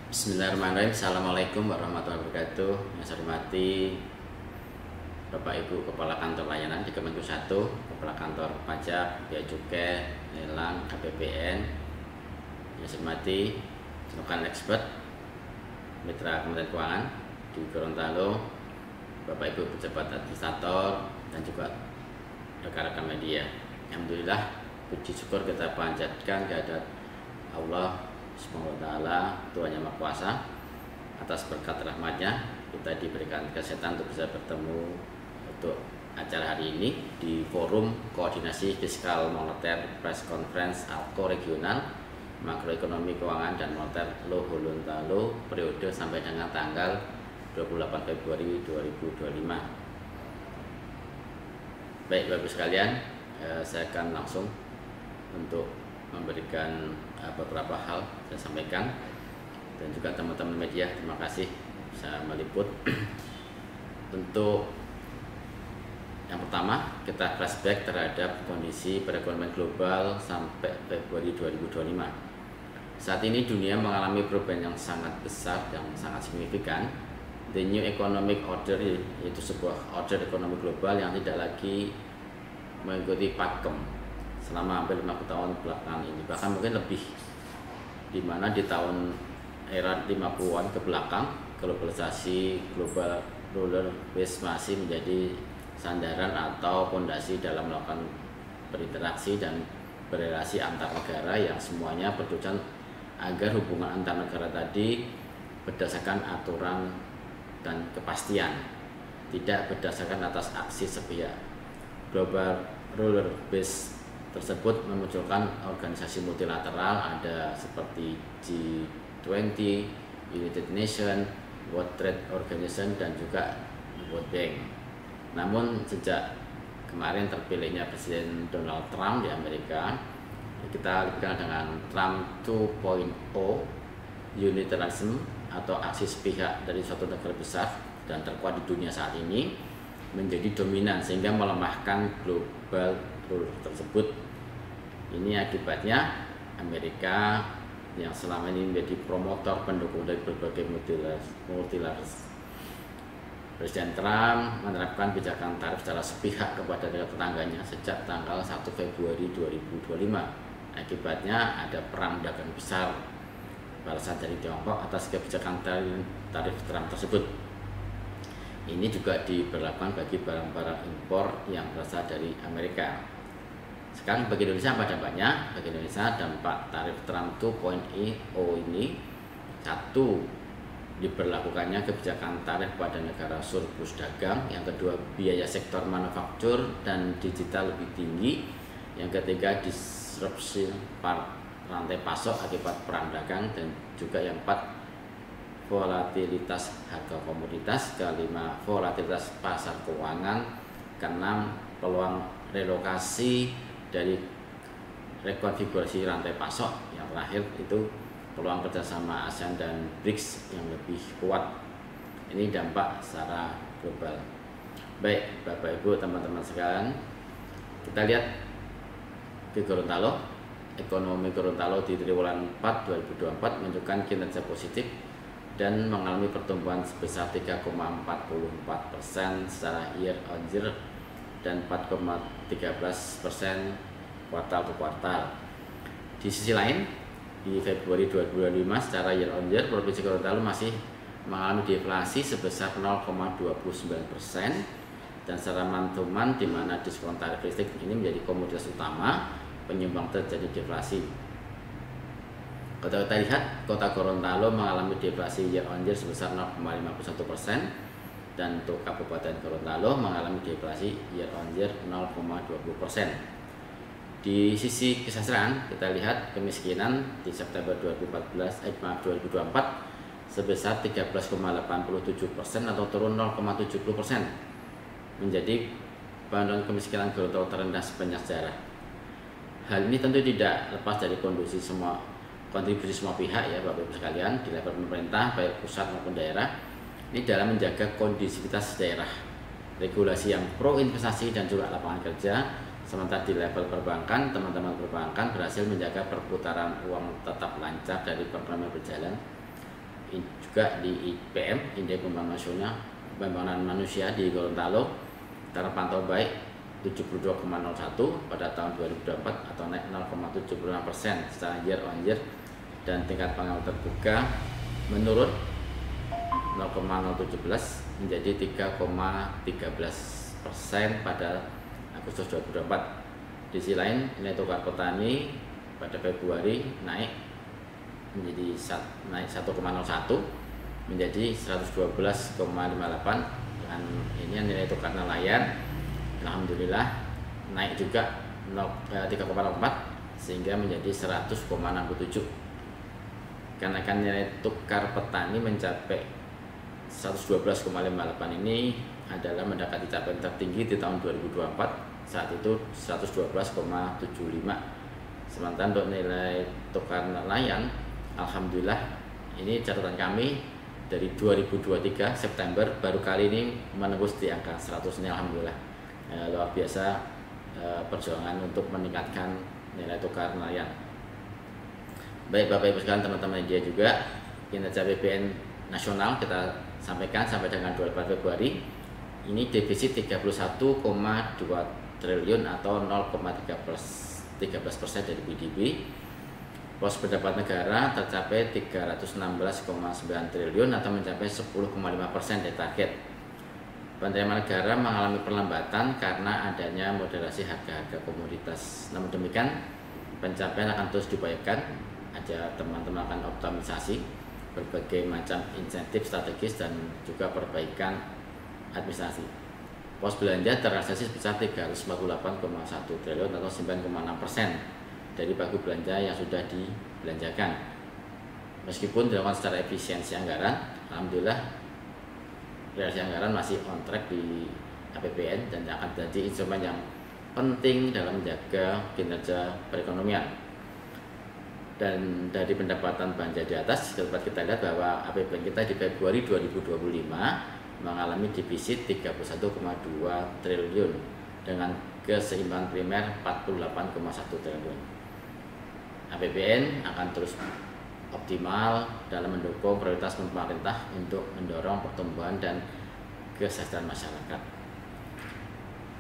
Bismillahirrahmanirrahim. Assalamualaikum warahmatullahi wabarakatuh. Yang saya hormati Bapak Ibu Kepala Kantor Layanan di Kemenku 1, Kepala Kantor Pajak, Bea Cukai, Lelang, KPPN. Yang saya hormati rekan expert Mitra Kementerian Keuangan di Gorontalo, Bapak Ibu pejabat administrator, dan juga rekan-rekan media. Alhamdulillah, puji syukur kita panjatkan kehadirat Allah Subhanahu wa ta'ala, Tuhan Yang Maha Kuasa. Atas berkat rahmatnya kita diberikan kesehatan untuk bisa bertemu untuk acara hari ini di Forum Koordinasi Fiskal Moneter Press Conference ALKO Regional Makroekonomi Keuangan dan Moneter Lo Gorontalo periode sampai dengan tanggal 28 Februari 2025. Baik Bapak sekalian, saya akan langsung untuk memberikan beberapa hal saya sampaikan, dan juga teman-teman media terima kasih bisa meliput. Untuk yang pertama, kita flashback terhadap kondisi perekonomian global sampai Februari 2025. Saat ini dunia mengalami perubahan yang sangat besar dan sangat signifikan. The New Economic Order, yaitu sebuah order ekonomi global yang tidak lagi mengikuti pakem selama hampir 50 tahun belakangan ini, bahkan mungkin lebih, di mana di tahun era 50-an ke belakang globalisasi global ruler base masih menjadi sandaran atau fondasi dalam melakukan berinteraksi dan berrelasi antar negara yang semuanya bertujuan agar hubungan antar negara tadi berdasarkan aturan dan kepastian, tidak berdasarkan atas aksi sepihak. Global ruler base tersebut memunculkan organisasi multilateral ada seperti G20, United Nations, World Trade Organization, dan juga World Bank. Namun sejak kemarin terpilihnya Presiden Donald Trump di Amerika, kita dikenal dengan Trump 2.0, unitarianism atau aksi sepihak dari suatu negara besar dan terkuat di dunia saat ini menjadi dominan sehingga melemahkan global ruler tersebut. Ini akibatnya Amerika yang selama ini menjadi promotor pendukung dari berbagai multilateral. Presiden Trump menerapkan kebijakan tarif secara sepihak kepada negara tetangganya sejak tanggal 1 Februari 2025. Akibatnya ada perang dagang besar balasan dari Tiongkok atas kebijakan tarif Trump tersebut. Ini juga diberlakukan bagi barang-barang impor yang berasal dari Amerika. Sekarang bagi Indonesia apa dampaknya? Bagi Indonesia dampak tarif Trump 2.0 ini, satu, diberlakukannya kebijakan tarif pada negara surplus dagang. Yang kedua, biaya sektor manufaktur dan digital lebih tinggi. Yang ketiga, disrupsi rantai pasok akibat perang dagang. Dan juga yang keempat, volatilitas harga komoditas. Kelima, volatilitas pasar keuangan. Keenam, peluang relokasi dari rekonfigurasi rantai pasok. Yang terakhir itu peluang kerjasama ASEAN dan BRICS yang lebih kuat. Ini dampak secara global. Baik Bapak Ibu teman-teman sekalian, kita lihat di Gorontalo. Ekonomi Gorontalo di triwulan 4 2024 menunjukkan kinerja positif dan mengalami pertumbuhan sebesar 3,44% secara year on year dan 4,13% kuartal ke kuartal. Di sisi lain, di Februari 2025 secara year on year Provinsi Gorontalo masih mengalami deflasi sebesar 0,29% dan secara month-to-month, di mana diskon tarif listrik ini menjadi komoditas utama penyumbang terjadi deflasi. Kalau kita lihat, Kota Gorontalo mengalami deflasi year on year sebesar 0,51%. Dan untuk Kabupaten Gorontalo mengalami deflasi year on year 0,20%. Di sisi kesejahteraan, kita lihat kemiskinan di September 2024 sebesar 13,87% atau turun 0,70%, menjadi penurunan kemiskinan Gorontalo terendah sepanjang sejarah. Hal ini tentu tidak lepas dari kontribusi semua pihak ya Bapak Ibu sekalian, di level pemerintah baik pusat maupun daerah. Ini dalam menjaga kondisivitas daerah, regulasi yang pro investasi dan juga lapangan kerja. Sementara di level perbankan, teman-teman perbankan berhasil menjaga perputaran uang tetap lancar dari perekonomian berjalan juga di IPM, Indeks Pembangunan Manusia di Gorontalo terpantau baik 72,01 pada tahun 2024 atau naik 0,75% secara year on year, dan tingkat pengangguran terbuka menurun 0,017 menjadi 3,13% pada Agustus 2024. Di sisi lain, nilai tukar petani pada Februari naik 1,01 menjadi 112,58, dan ini nilai tukar nelayan alhamdulillah naik juga 3,4 sehingga menjadi 100,67. Kenaikan nilai tukar petani mencapai 112,58 ini adalah mendekati capaian tertinggi di tahun 2024, saat itu 112,75. Sementara untuk nilai tukar nelayan alhamdulillah, ini catatan kami dari 2023 September baru kali ini menembus di angka 100 ini alhamdulillah. Luar biasa perjuangan untuk meningkatkan nilai tukar nelayan. Baik Bapak Ibu sekalian, teman-teman media juga, kinerja APBN nasional kita sampaikan sampai dengan 24 Februari ini defisit 31,2 triliun atau 0,13% dari PDB. Pos pendapatan negara tercapai 316,9 triliun atau mencapai 10,5% dari target. Penerimaan negara mengalami perlambatan karena adanya moderasi harga-harga komoditas. Namun demikian, pencapaian akan terus diupayakan. Ada teman-teman akan optimalisasi berbagai macam insentif strategis dan juga perbaikan administrasi. Pos belanja terrealisasi sebesar 348,1 triliun atau 9,6% dari pagu belanja yang sudah dibelanjakan. Meskipun dilakukan secara efisiensi anggaran, alhamdulillah realisasi anggaran masih on track di APBN dan akan menjadi instrumen yang penting dalam menjaga kinerja perekonomian. Dan dari pendapatan belanja di atas dapat kita lihat bahwa APBN kita di Februari 2025 mengalami defisit 31,2 triliun dengan keseimbangan primer 48,1 triliun. APBN akan terus optimal dalam mendukung prioritas pemerintah untuk mendorong pertumbuhan dan kesejahteraan masyarakat.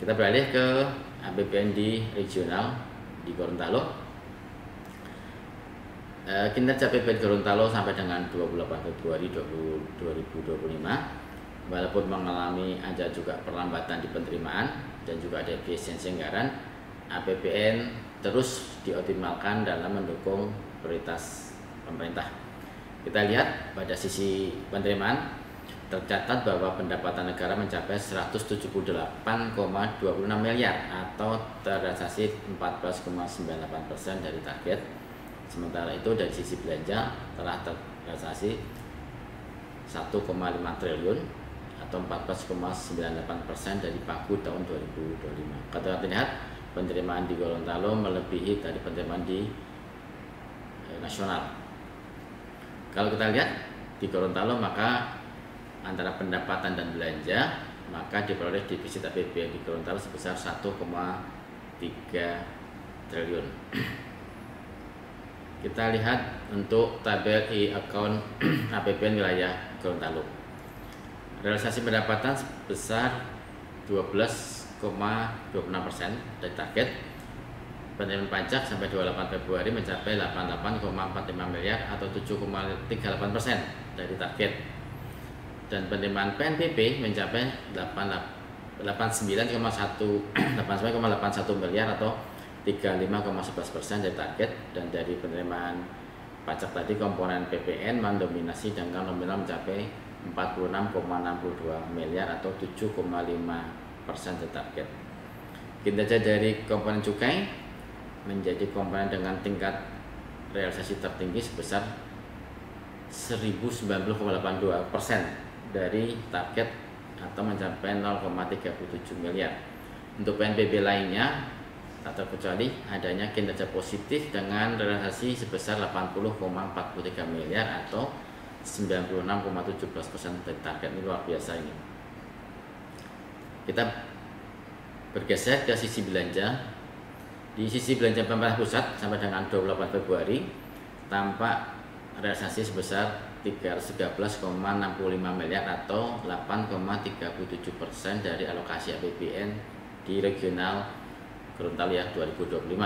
Kita beralih ke APBN di regional di Gorontalo. Kinerja APBN Gorontalo sampai dengan 28 Februari 2025 walaupun mengalami ada juga perlambatan di penerimaan dan juga ada efisiensi anggaran, APBN terus dioptimalkan dalam mendukung prioritas pemerintah. Kita lihat pada sisi penerimaan tercatat bahwa pendapatan negara mencapai 178,26 miliar atau terrealisasi 14,98% dari target. Sementara itu dari sisi belanja telah terrealisasi 1,5 triliun atau 14,98% dari pagu tahun 2025. Kalau kita lihat penerimaan di Gorontalo melebihi dari penerimaan di nasional. Kalau kita lihat di Gorontalo maka antara pendapatan dan belanja maka diperoleh defisit APBN di Gorontalo sebesar 1,3 triliun. Kita lihat untuk tabel e-account APBN wilayah Gorontalo. Realisasi pendapatan sebesar 12,26% dari target. Penerimaan pajak sampai 28 Februari mencapai 88,45 miliar atau 7,38% dari target. Dan penerimaan PNBP mencapai 89,81 miliar atau 35,11% dari target. Dan dari penerimaan pajak tadi komponen PPN mendominasi dengan nominal mencapai 46,62 miliar atau 7,5% dari target. Kinerja dari komponen cukai menjadi komponen dengan tingkat realisasi tertinggi sebesar 1090,82% dari target atau mencapai 0,37 miliar. Untuk PNBP lainnya tak terkecuali adanya kinerja positif dengan realisasi sebesar 80,43 miliar atau 96,17% dari target. Ini luar biasa ini. Kita bergeser ke sisi belanja. Di sisi belanja pemerintah pusat sampai dengan 28 Februari tampak realisasi sebesar 313,65 miliar atau 8,37% dari alokasi APBN di regional Gorontalo ya 2025.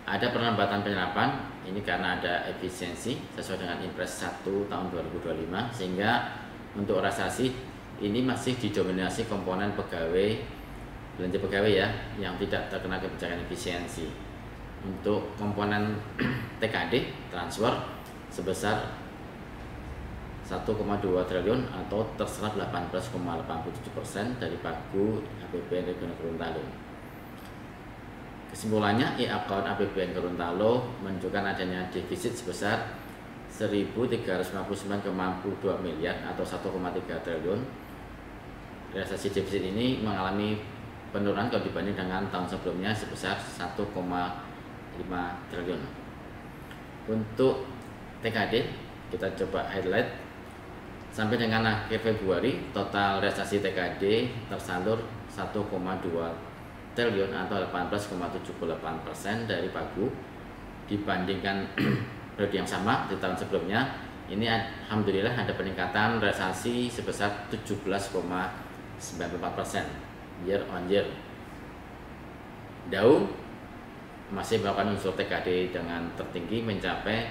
Ada perlambatan penyerapan ini karena ada efisiensi sesuai dengan Impres 1 tahun 2025, sehingga untuk realisasi ini masih didominasi komponen pegawai, belanja pegawai ya, yang tidak terkena kebijakan efisiensi. Untuk komponen TKD transfer sebesar 1,2 triliun atau terserap 18,87% dari pagu APBN regional Gorontalo. Kesimpulannya, e-account APBN Gorontalo menunjukkan adanya defisit sebesar 1.359,2 miliar atau 1,3 triliun. Realisasi defisit ini mengalami penurunan kalau dibanding dengan tahun sebelumnya sebesar 1,5 triliun. Untuk TKD kita coba highlight. Sampai dengan akhir Februari, total realisasi TKD tersalur 1,2 triliun atau 18,78% dari pagu dibandingkan periode yang sama di tahun sebelumnya. Ini alhamdulillah ada peningkatan realisasi sebesar 17,94% year on year. DAU masih melakukan unsur TKD dengan tertinggi mencapai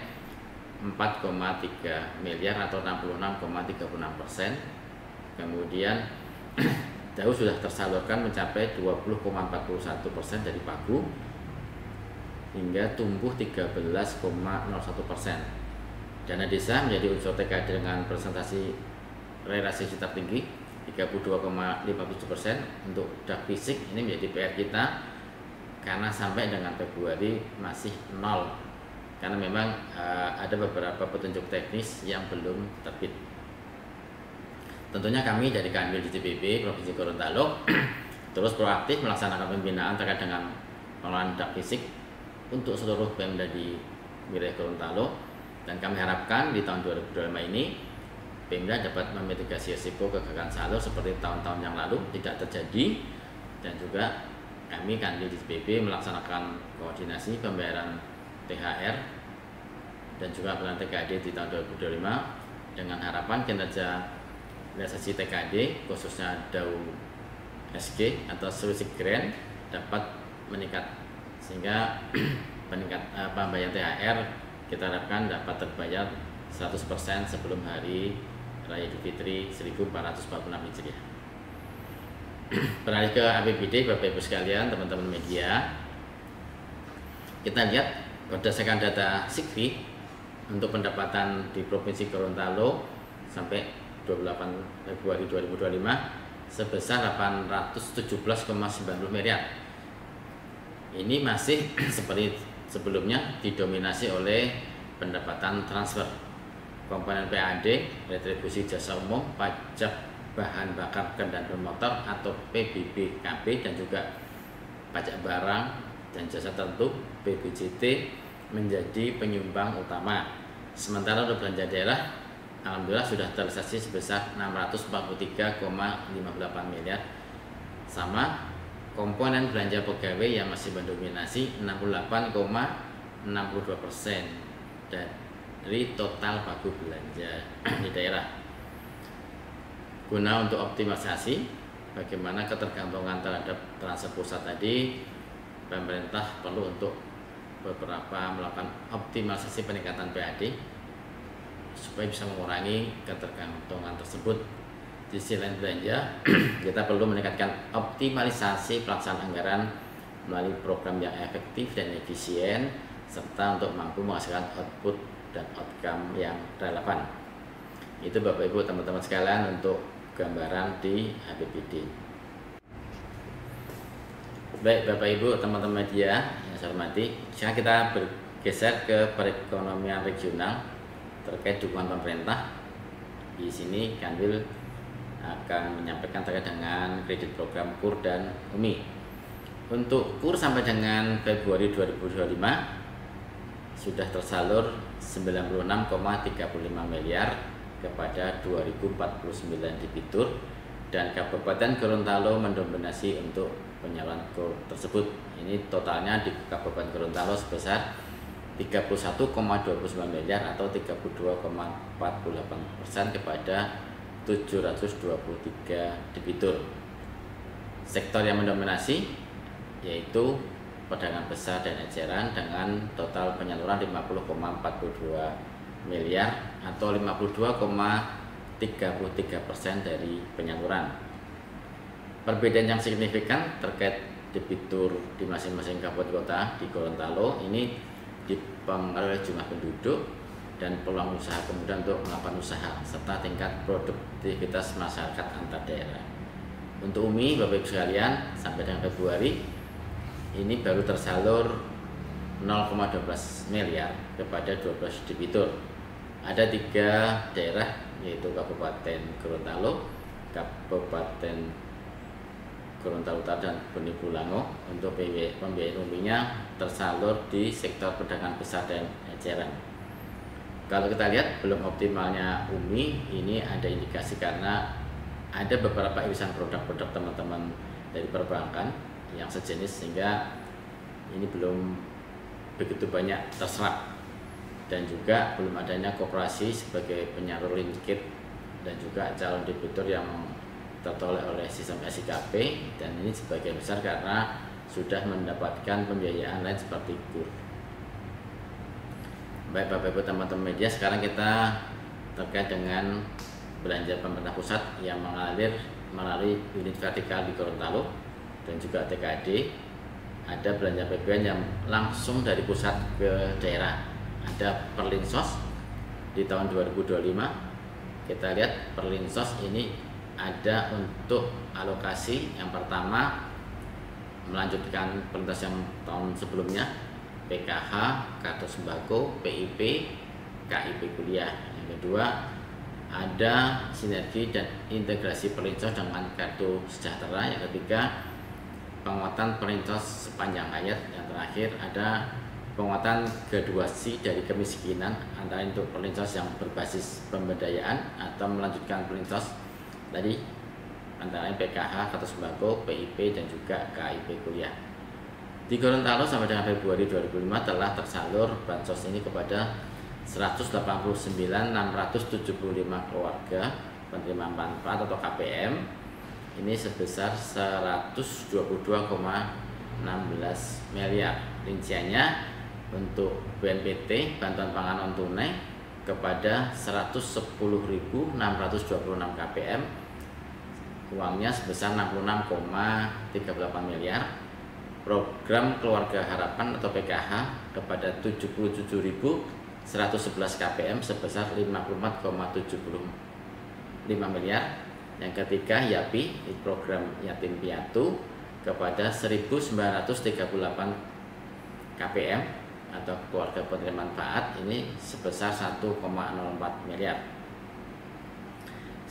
4,3 miliar atau 66,36%. Kemudian DAU sudah tersalurkan mencapai 20,41% dari pagu hingga tumbuh 13,01%. Dana desa menjadi unsur TKD dengan presentasi realisasi tertinggi 32,57%. Untuk dak fisik ini menjadi PR kita karena sampai dengan Februari masih nol, karena memang ada beberapa petunjuk teknis yang belum terbit. Tentunya kami dari Kanwil DJPB Provinsi Gorontalo terus proaktif melaksanakan pembinaan terkait dengan pengelolaan dak fisik untuk seluruh Pemda di wilayah Gorontalo, dan kami harapkan di tahun 2025 ini Pemda dapat memitigasi risiko kegagalan saldo seperti tahun-tahun yang lalu tidak terjadi, dan juga kami Kanwil DJPB melaksanakan koordinasi pembayaran THR dan juga pembayaran TKD di tahun 2025 dengan harapan kinerja realisasi TKD khususnya DAU SG atau Solusi Grand dapat meningkat, sehingga pembayaran THR kita harapkan dapat terbayar 100% sebelum hari Raya Idul Fitri 1446 Hijriah. Beralih ke APBD, Bapak Ibu sekalian, teman-teman media, kita lihat berdasarkan data SIGVI untuk pendapatan di Provinsi Gorontalo sampai 28 Februari 2025 sebesar 817,90 miliar. Ini masih seperti sebelumnya didominasi oleh pendapatan transfer, komponen PAD, retribusi jasa umum, pajak bahan bakar kendaraan bermotor atau PBBKB, dan juga pajak barang dan jasa tertentu PBJT menjadi penyumbang utama. Sementara untuk belanja daerah alhamdulillah sudah terrealisasi sebesar 643,58 miliar. Sama komponen belanja pegawai yang masih mendominasi 68,62% dari total pagu belanja di daerah. Guna untuk optimalisasi bagaimana ketergantungan terhadap transfer pusat tadi, pemerintah perlu untuk beberapa melakukan optimalisasi peningkatan PAD supaya bisa mengurangi ketergantungan tersebut. Di sisi lain belanja, kita perlu meningkatkan optimalisasi pelaksanaan anggaran melalui program yang efektif dan efisien, serta untuk mampu menghasilkan output dan outcome yang relevan. Itu Bapak Ibu teman-teman sekalian untuk gambaran di APBD. Baik Bapak Ibu teman-teman media yang saya hormati, sekarang kita bergeser ke perekonomian regional terkait dukungan pemerintah. Di sini Kanwil akan menyampaikan terkait dengan kredit program KUR dan UMI. Untuk KUR sampai dengan Februari 2025 sudah tersalur 96,35 miliar kepada 2049 debitur, dan Kabupaten Gorontalo mendominasi untuk penyaluran KUR tersebut. Ini totalnya di Kabupaten Gorontalo sebesar 31,29 miliar atau 32,48% kepada 723 debitur. Sektor yang mendominasi yaitu perdagangan besar dan eceran dengan total penyaluran 50,42 miliar atau 52,33% dari penyaluran. Perbedaan yang signifikan terkait debitur di masing-masing kabupaten kota di Gorontalo ini dipengaruhi oleh jumlah penduduk dan peluang usaha kemudian untuk melakukan usaha serta tingkat produktivitas masyarakat antar daerah. Untuk UMI, Bapak Ibu sekalian, sampai dengan Februari ini baru tersalur 0,12 miliar kepada 12 debitur. Ada 3 daerah yaitu Kabupaten Gorontalo, Kabupaten Gorontalo Utara dan Bonibulango untuk pembiayaan UMI-nya tersalur di sektor perdagangan besar dan eceran. Kalau kita lihat belum optimalnya UMI ini ada indikasi karena ada beberapa irisan produk-produk teman-teman dari perbankan yang sejenis sehingga ini belum begitu banyak terserap, dan juga belum adanya koperasi sebagai penyalur linkit dan juga calon debitur yang tertolak oleh sistem SIKP, dan ini sebagian besar karena sudah mendapatkan pembiayaan lain seperti KUR. Baik Bapak Ibu teman-teman media, sekarang kita terkait dengan belanja pemerintah pusat yang mengalir melalui unit vertikal di Gorontalo dan juga TKD. Ada belanja PBN yang langsung dari pusat ke daerah. Ada Perlinsos di tahun 2025. Kita lihat Perlinsos ini ada untuk alokasi yang pertama melanjutkan perlintas yang tahun sebelumnya, PKH, kartu sembako, PIP, KIP kuliah. Yang kedua ada sinergi dan integrasi Perlinsos dengan kartu sejahtera. Yang ketiga penguatan Perlinsos sepanjang hayat. Yang terakhir ada penguatan G2C dari kemiskinan, antara untuk Perlinsos yang berbasis pemberdayaan atau melanjutkan Perlinsos tadi antara PKH, kartu sembako, PIP dan juga KIP kuliah. Di Gorontalo sampai dengan Februari 2005 telah tersalur bansos ini kepada 189.675 keluarga penerima manfaat atau KPM. Ini sebesar 122,16 miliar. Rinciannya untuk BNPT bantuan pangan non tunai kepada 110.626 KPM, uangnya sebesar 66,38 miliar. Program Keluarga Harapan atau PKH kepada 77.111 KPM sebesar 54,75 miliar. Yang ketiga YAPI, program yatim piatu kepada 1.938 KPM atau keluarga penerima manfaat, ini sebesar 1,04 miliar.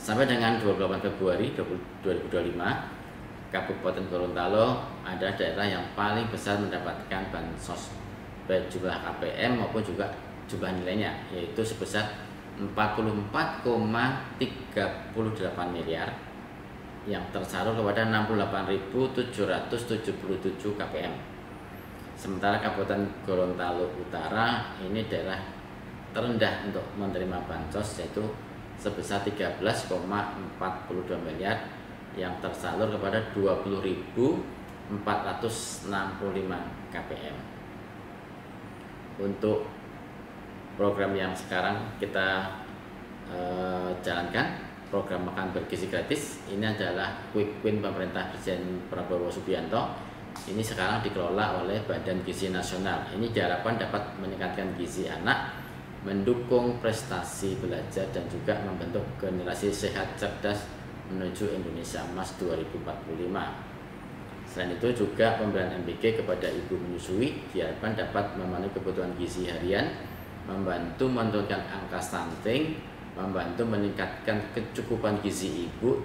Sampai dengan 28 Februari 2025, Kabupaten Gorontalo ada daerah yang paling besar mendapatkan bansos baik jumlah KPM maupun juga jumlah nilainya, yaitu sebesar 44,38 miliar yang tersalur kepada 68.777 KPM. Sementara Kabupaten Gorontalo Utara ini daerah terendah untuk menerima bansos, yaitu sebesar 13,42 miliar yang tersalur kepada 20.465 KPM. Untuk program yang sekarang kita jalankan, program makan bergizi gratis, ini adalah quick win pemerintah Presiden Prabowo Subianto. Ini sekarang dikelola oleh Badan Gizi Nasional. Ini diharapkan dapat meningkatkan gizi anak, mendukung prestasi belajar dan juga membentuk generasi sehat cerdas menuju Indonesia Emas 2045. Selain itu juga pemberian MBG kepada ibu menyusui diharapkan dapat memenuhi kebutuhan gizi harian, membantu menurunkan angka stunting, membantu meningkatkan kecukupan gizi ibu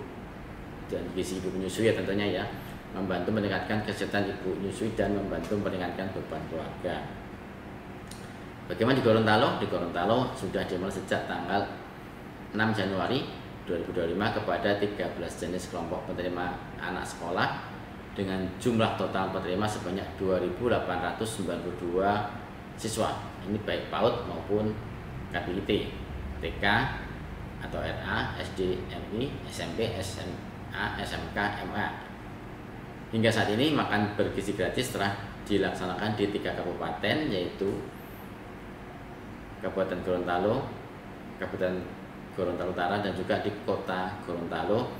dan gizi ibu menyusui ya tentunya ya, membantu meningkatkan kesehatan ibu menyusui dan membantu meringankan beban keluarga. Bagaimana di Gorontalo? Di Gorontalo sudah dimulai sejak tanggal 6 Januari 2025 kepada 13 jenis kelompok penerima anak sekolah dengan jumlah total penerima sebanyak 2.892 siswa. Ini baik PAUD maupun KBIT, TK atau RA, SD, MI, SMP, SMA, SMK, MA. Hingga saat ini makan bergizi gratis telah dilaksanakan di 3 kabupaten, yaitu Kabupaten Gorontalo, Kabupaten Gorontalo Utara, dan juga di Kota Gorontalo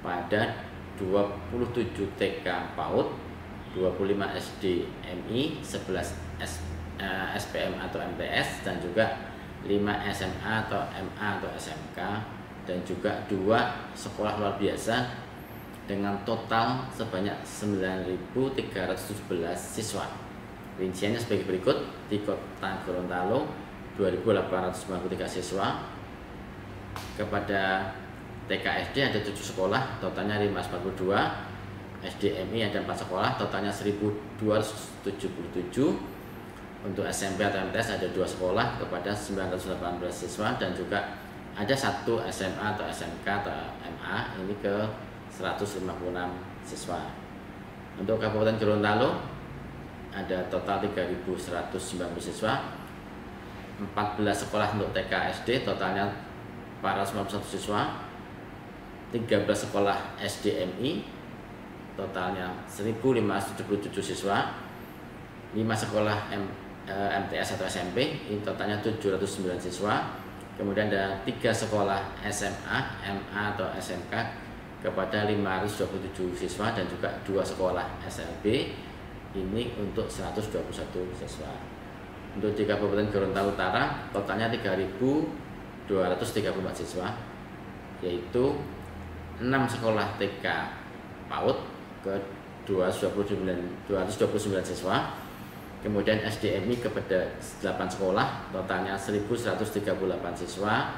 pada 27 TK PAUD, 25 SD MI, 11 SPM atau MTS, dan juga 5 SMA atau MA atau SMK, dan juga 2 sekolah luar biasa dengan total sebanyak 9.317 siswa. Rinciannya sebagai berikut: di Kota Gorontalo 2.893 siswa, kepada TK SD ada 7 sekolah, totalnya 542, SDMI ada 4 sekolah, totalnya 1.277. Untuk SMP atau MTS ada 2 sekolah kepada 918 siswa, dan juga ada 1 SMA atau SMK atau MA ini ke 156 siswa. Untuk Kabupaten Gorontalo ada total 3.190 siswa, 14 sekolah untuk TK SD, totalnya 491 siswa, 13 sekolah SDMI, totalnya 1.577 siswa, 5 sekolah MTS atau SMP, ini totalnya 709 siswa. Kemudian ada 3 sekolah SMA, MA atau SMK kepada 527 siswa, dan juga 2 sekolah SLB ini untuk 121 siswa. Untuk di Kabupaten Gorontalo Utara totalnya 3.234 siswa, yaitu 6 sekolah TK PAUD ke 229 siswa, kemudian SDMI kepada 8 sekolah, totalnya 1.138 siswa,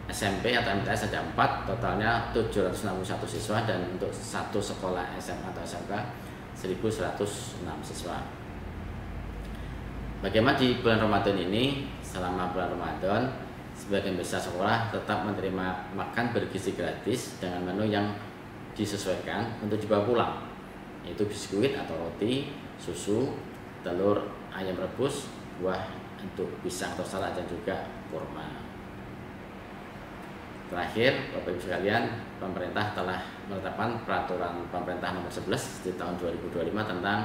SMP atau MTS ada 4, totalnya 761 siswa, dan untuk 1 sekolah SMA atau SMK 1.106 siswa. Bagaimana di bulan Ramadan ini? Selama bulan Ramadan, sebagian besar sekolah tetap menerima makan bergizi gratis dengan menu yang disesuaikan untuk dibawa pulang, yaitu biskuit atau roti, susu, telur ayam rebus, buah untuk pisang atau salad, dan juga kurma. Terakhir, Bapak Ibu sekalian, pemerintah telah menetapkan peraturan pemerintah nomor 11 di tahun 2025 tentang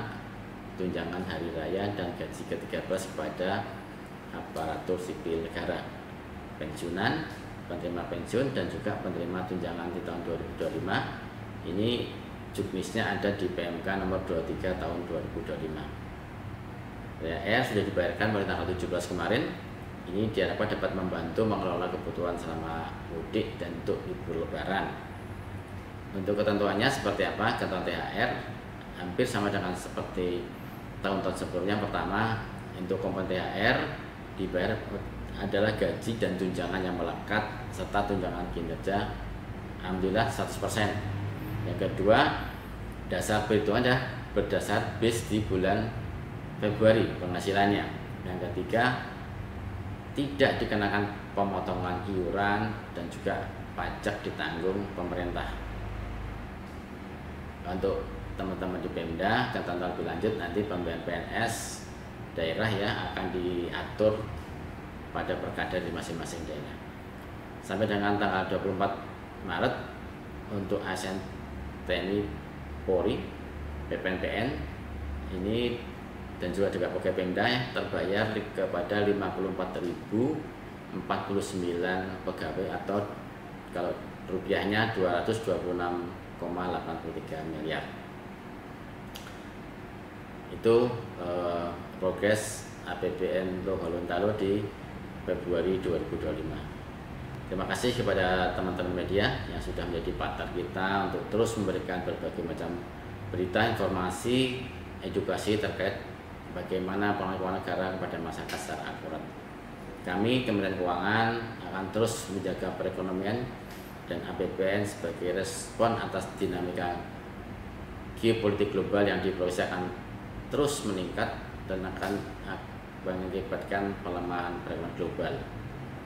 tunjangan hari raya dan gaji ke-13 kepada aparatur sipil negara, pensiunan, penerima pensiun, dan juga penerima tunjangan di tahun 2025. Ini juknisnya ada di PMK nomor 23 tahun 2025. THR sudah dibayarkan pada tanggal 17 kemarin. Ini diharapkan dapat membantu mengelola kebutuhan selama mudik dan untuk libur lebaran. Untuk ketentuannya seperti apa? Ketentuan THR hampir sama dengan seperti tahun-tahun sebelumnya. Pertama, untuk komponen THR dibayar adalah gaji dan tunjangan yang melekat serta tunjangan kinerja, alhamdulillah 100%. Yang kedua, dasar perhitungannya berdasar base di bulan Februari penghasilannya. Yang ketiga, tidak dikenakan pemotongan iuran dan juga pajak ditanggung pemerintah. Untuk teman-teman di Pemda, ketentuan lebih lanjut nanti pembayaran PNS daerah ya akan diatur pada perkada di masing-masing daerah. Sampai dengan tanggal 24 Maret untuk ASN TNI Polri, PPNPN ini dan juga pegawai Pemda terbayar kepada 54.049 pegawai, atau kalau rupiahnya 226,83 miliar. Itu progres APBN Gorontalo di Februari 2025. Terima kasih kepada teman-teman media yang sudah menjadi partner kita untuk terus memberikan berbagai macam berita, informasi, edukasi terkait bagaimana pengelolaan negara kepada masyarakat secara akurat. Kami Kementerian Keuangan akan terus menjaga perekonomian dan APBN sebagai respon atas dinamika geopolitik global yang diproyeksi akan terus meningkat dan akan mengakibatkan pelemahan perekonomian global.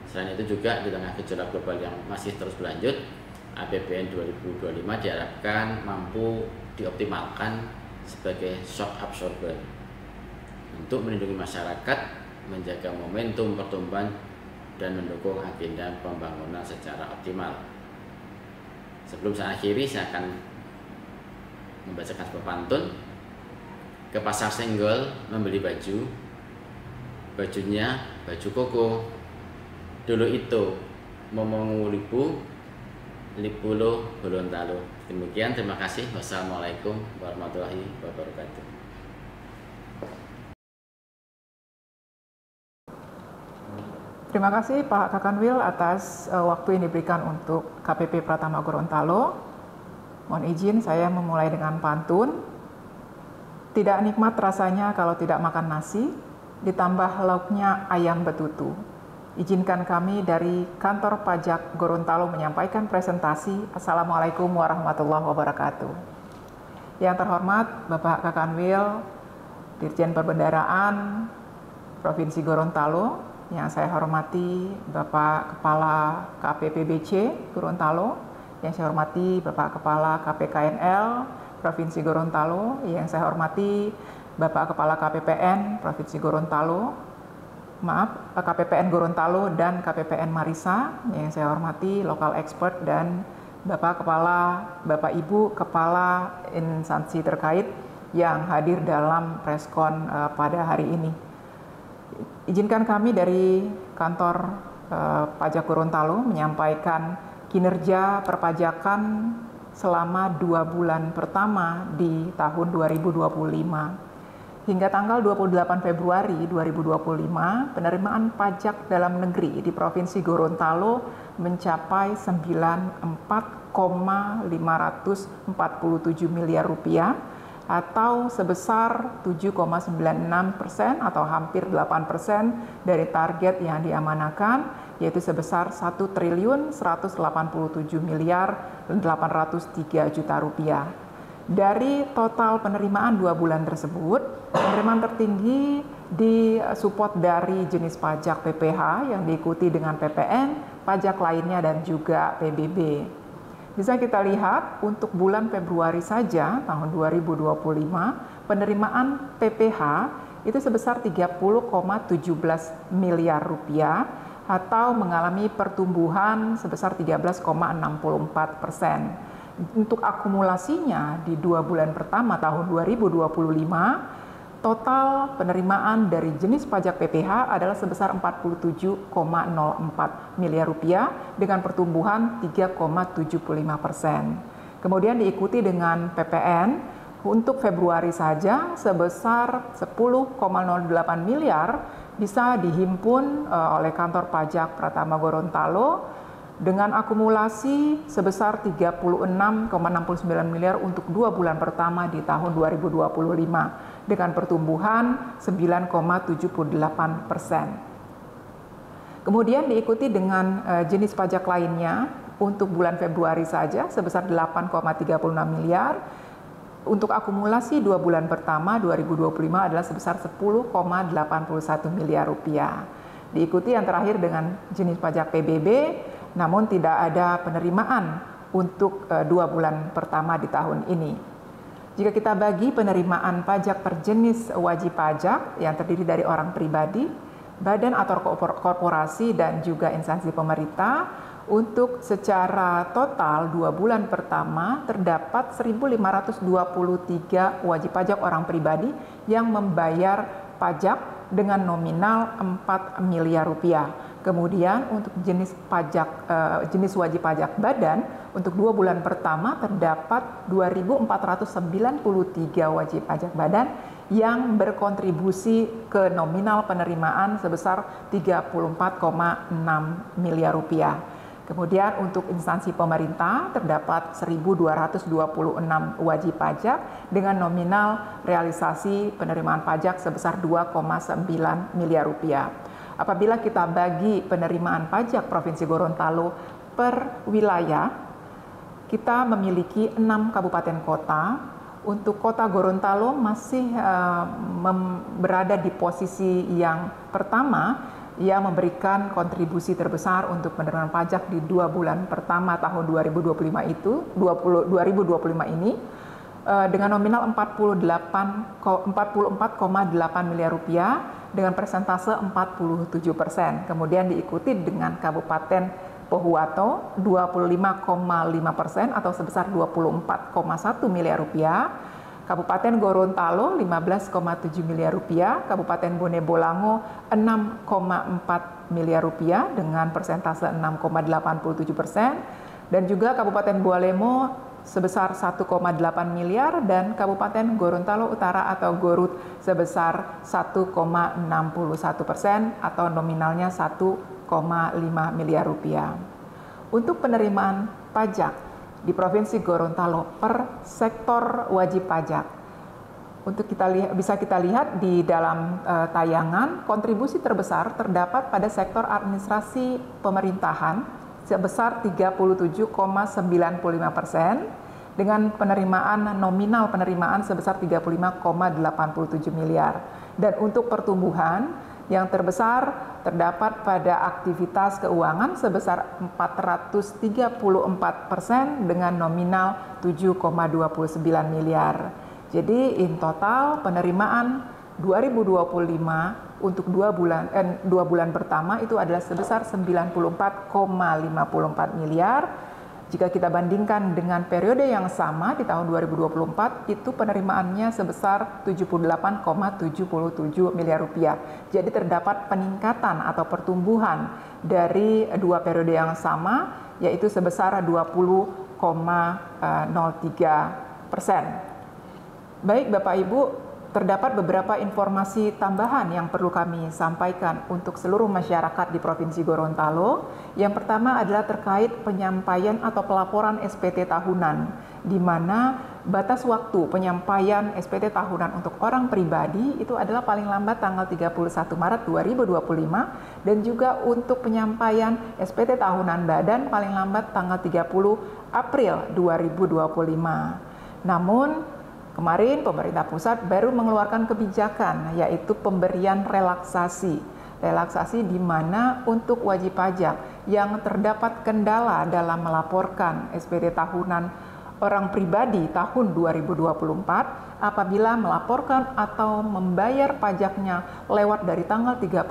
Selain itu juga di tengah gejolak global yang masih terus berlanjut, APBN 2025 diharapkan mampu dioptimalkan sebagai shock absorber untuk melindungi masyarakat menjaga momentum pertumbuhan dan mendukung agenda pembangunan secara optimal. Sebelum saya akhiri, saya akan membacakan sebuah pantun. Ke pasar Senggol membeli baju, bajunya baju koko. Dulu itu momongu lipu lo Gorontalo. Demikian, terima kasih. Wassalamualaikum warahmatullahi wabarakatuh. Terima kasih Pak Kakanwil atas waktu yang diberikan untuk KPP Pratama Gorontalo. Mohon izin saya memulai dengan pantun. Tidak nikmat rasanya kalau tidak makan nasi, ditambah lauknya ayam betutu. Izinkan kami dari Kantor Pajak Gorontalo menyampaikan presentasi. Assalamualaikum warahmatullahi wabarakatuh. Yang terhormat Bapak Kakanwil, Dirjen Perbendaraan Provinsi Gorontalo, yang saya hormati Bapak Kepala KPPBC Gorontalo, yang saya hormati Bapak Kepala KPKNL Provinsi Gorontalo, yang saya hormati Bapak Kepala KPPN Provinsi Gorontalo, KPPN Gorontalo dan KPPN Marisa, yang saya hormati Lokal Expert, dan Bapak Ibu Kepala instansi terkait yang hadir dalam preskon pada hari ini. Izinkan kami dari Kantor Pajak Gorontalo menyampaikan kinerja perpajakan selama 2 bulan pertama di tahun 2025. Hingga tanggal 28 Februari 2025, penerimaan pajak dalam negeri di Provinsi Gorontalo mencapai 94,547 miliar rupiah, atau sebesar 7,96% atau hampir 8% dari target yang diamanakan, yaitu sebesar 1.187.803 juta rupiah. Dari total penerimaan 2 bulan tersebut, penerimaan tertinggi disupport dari jenis pajak PPH yang diikuti dengan PPN, pajak lainnya, dan juga PBB. Bisa kita lihat untuk bulan Februari saja tahun 2025, penerimaan PPH itu sebesar 30,17 miliar rupiah atau mengalami pertumbuhan sebesar 13,64%. Untuk akumulasinya di 2 bulan pertama tahun 2025, total penerimaan dari jenis pajak PPH adalah sebesar 47,04 miliar rupiah dengan pertumbuhan 3,75%. Kemudian diikuti dengan PPN untuk Februari saja sebesar 10,08 miliar bisa dihimpun oleh Kantor Pajak Pratama Gorontalo dengan akumulasi sebesar 36,69 miliar untuk 2 bulan pertama di tahun 2025 dengan pertumbuhan 9,78%. Kemudian diikuti dengan jenis pajak lainnya untuk bulan Februari saja sebesar 8,36 miliar. Untuk akumulasi 2 bulan pertama 2025 adalah sebesar 10,81 miliar rupiah. Diikuti yang terakhir dengan jenis pajak PBB, namun tidak ada penerimaan untuk 2 bulan pertama di tahun ini. Jika kita bagi penerimaan pajak per jenis wajib pajak yang terdiri dari orang pribadi, badan atau korporasi, dan juga instansi pemerintah, untuk secara total 2 bulan pertama terdapat 1.523 wajib pajak orang pribadi yang membayar pajak dengan nominal 4 miliar rupiah. Kemudian untuk jenis wajib pajak badan untuk 2 bulan pertama terdapat 2.493 wajib pajak badan yang berkontribusi ke nominal penerimaan sebesar 34,6 miliar rupiah. Kemudian untuk instansi pemerintah terdapat 1.226 wajib pajak dengan nominal realisasi penerimaan pajak sebesar 2,9 miliar rupiah. Apabila kita bagi penerimaan pajak Provinsi Gorontalo per wilayah, kita memiliki 6 kabupaten kota. Untuk kota Gorontalo masih berada di posisi yang pertama, ia memberikan kontribusi terbesar untuk penerimaan pajak di 2 bulan pertama tahun 2025 ini dengan nominal 44,8 miliar rupiah dengan persentase 47%. Kemudian diikuti dengan Kabupaten Pohuwato 25,5% atau sebesar 24,1 miliar rupiah. Kabupaten Gorontalo 15,7 miliar rupiah, Kabupaten Bone Bolango 6,4 miliar rupiah dengan persentase 6,87%, dan juga Kabupaten Bualemo sebesar 1,8 miliar dan Kabupaten Gorontalo Utara atau Gorut sebesar 1,61% atau nominalnya 1,5 miliar rupiah. Untuk penerimaan pajak di Provinsi Gorontalo per sektor wajib pajak, untuk bisa kita lihat di dalam tayangan, kontribusi terbesar terdapat pada sektor administrasi pemerintahan sebesar 37,95% dengan penerimaan nominal penerimaan sebesar 35,87 miliar. Dan untuk pertumbuhan yang terbesar terdapat pada aktivitas keuangan sebesar 434% dengan nominal 7,29 miliar. Jadi in total penerimaan 2025 untuk dua bulan pertama itu adalah sebesar 94,54 miliar. Jika kita bandingkan dengan periode yang sama di tahun 2024, itu penerimaannya sebesar 78,77 miliar rupiah. Jadi terdapat peningkatan atau pertumbuhan dari dua periode yang sama, yaitu sebesar 20,03%. Baik Bapak Ibu, terdapat beberapa informasi tambahan yang perlu kami sampaikan untuk seluruh masyarakat di Provinsi Gorontalo. Yang pertama adalah terkait penyampaian atau pelaporan SPT tahunan, di mana batas waktu penyampaian SPT tahunan untuk orang pribadi itu adalah paling lambat tanggal 31 Maret 2025 dan juga untuk penyampaian SPT tahunan badan paling lambat tanggal 30 April 2025. Namun kemarin pemerintah pusat baru mengeluarkan kebijakan, yaitu pemberian relaksasi di mana untuk wajib pajak yang terdapat kendala dalam melaporkan SPT tahunan orang pribadi tahun 2024 apabila melaporkan atau membayar pajaknya lewat dari tanggal 31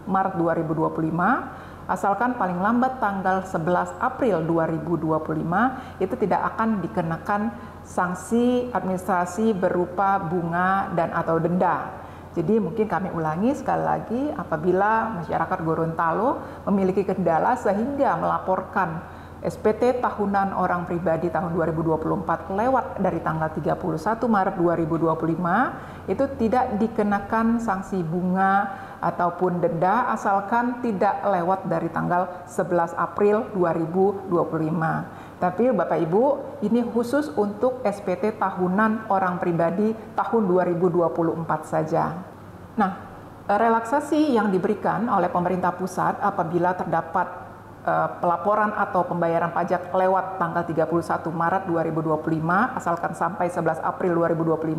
Maret 2025 asalkan paling lambat tanggal 11 April 2025 itu tidak akan dikenakan sanksi administrasi berupa bunga dan atau denda. Jadi mungkin kami ulangi sekali lagi, apabila masyarakat Gorontalo memiliki kendala sehingga melaporkan SPT tahunan orang pribadi tahun 2024 lewat dari tanggal 31 Maret 2025 itu tidak dikenakan sanksi bunga ataupun denda asalkan tidak lewat dari tanggal 11 April 2025. Tapi Bapak Ibu, ini khusus untuk SPT tahunan orang pribadi tahun 2024 saja. Nah, relaksasi yang diberikan oleh pemerintah pusat apabila terdapat pelaporan atau pembayaran pajak lewat tanggal 31 Maret 2025 asalkan sampai 11 April 2025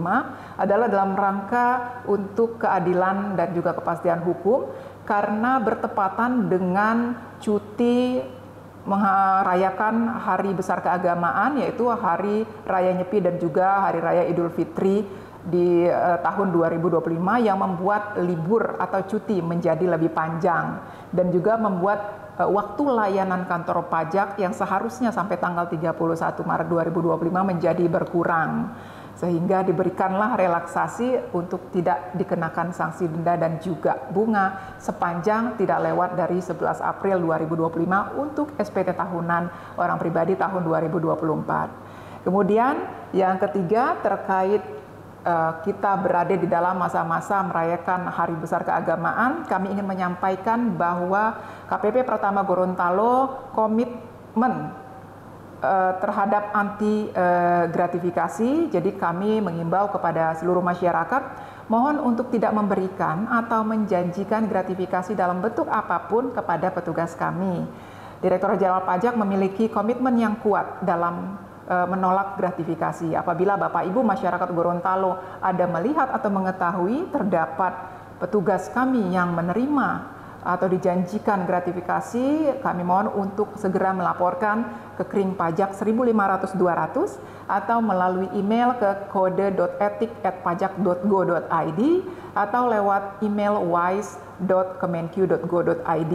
adalah dalam rangka untuk keadilan dan juga kepastian hukum karena bertepatan dengan cuti merayakan hari besar keagamaan, yaitu Hari Raya Nyepi dan juga Hari Raya Idul Fitri di tahun 2025 yang membuat libur atau cuti menjadi lebih panjang dan juga membuat waktu layanan kantor pajak yang seharusnya sampai tanggal 31 Maret 2025 menjadi berkurang. Sehingga diberikanlah relaksasi untuk tidak dikenakan sanksi denda dan juga bunga sepanjang tidak lewat dari 11 April 2025 untuk SPT tahunan orang pribadi tahun 2024. Kemudian yang ketiga terkait kita berada di dalam masa-masa merayakan Hari Besar Keagamaan, kami ingin menyampaikan bahwa KPP Pratama Gorontalo komitmen terhadap anti gratifikasi. Jadi kami mengimbau kepada seluruh masyarakat mohon untuk tidak memberikan atau menjanjikan gratifikasi dalam bentuk apapun kepada petugas kami. Direktorat Jenderal Pajak memiliki komitmen yang kuat dalam menolak gratifikasi. Apabila Bapak Ibu masyarakat Gorontalo ada melihat atau mengetahui terdapat petugas kami yang menerima atau dijanjikan gratifikasi, kami mohon untuk segera melaporkan ke Kring Pajak 1.500-200 atau melalui email ke kode.etik@pajak.go.id atau lewat email wise.kemenq.go.id.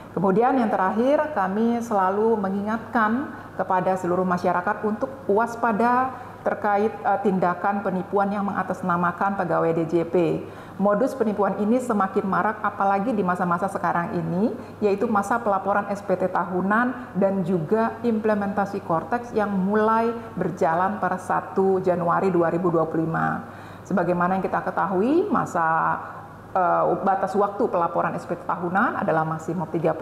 Kemudian yang terakhir, kami selalu mengingatkan kepada seluruh masyarakat untuk waspada terkait tindakan penipuan yang mengatasnamakan pegawai DJP. Modus penipuan ini semakin marak apalagi di masa-masa sekarang ini, yaitu masa pelaporan SPT tahunan dan juga implementasi Cortex yang mulai berjalan pada 1 Januari 2025. Sebagaimana yang kita ketahui, batas waktu pelaporan SPT tahunan adalah maksimum 31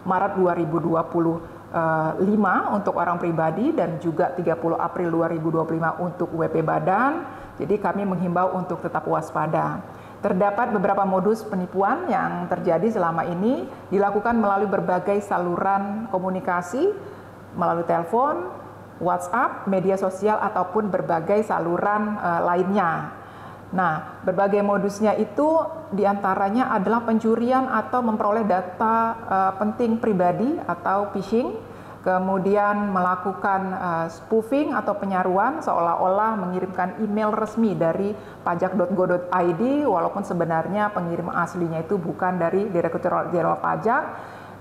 Maret 2025 untuk orang pribadi dan juga 30 April 2025 untuk WP Badan. Jadi kami menghimbau untuk tetap waspada. Terdapat beberapa modus penipuan yang terjadi selama ini dilakukan melalui berbagai saluran komunikasi, melalui telepon, WhatsApp, media sosial ataupun berbagai saluran lainnya. Nah, berbagai modusnya itu diantaranya adalah pencurian atau memperoleh data penting pribadi atau phishing, kemudian melakukan spoofing atau penyaruan seolah-olah mengirimkan email resmi dari pajak.go.id walaupun sebenarnya pengirim aslinya itu bukan dari Direktorat Jenderal Pajak.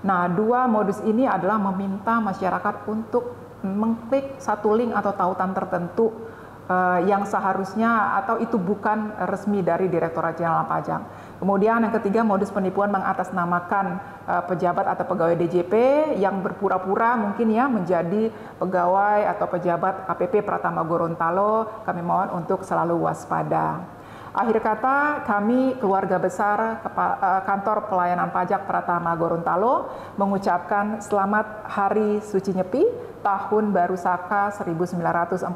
Nah, dua modus ini adalah meminta masyarakat untuk mengklik satu link atau tautan tertentu yang seharusnya atau itu bukan resmi dari Direktorat Jenderal Pajak. Kemudian yang ketiga, modus penipuan mengatasnamakan pejabat atau pegawai DJP yang berpura-pura mungkin ya menjadi pegawai atau pejabat KPP Pratama Gorontalo. Kami mohon untuk selalu waspada. Akhir kata, kami keluarga besar Kantor Pelayanan Pajak Pratama Gorontalo mengucapkan selamat Hari Suci Nyepi Tahun Baru Saka 1947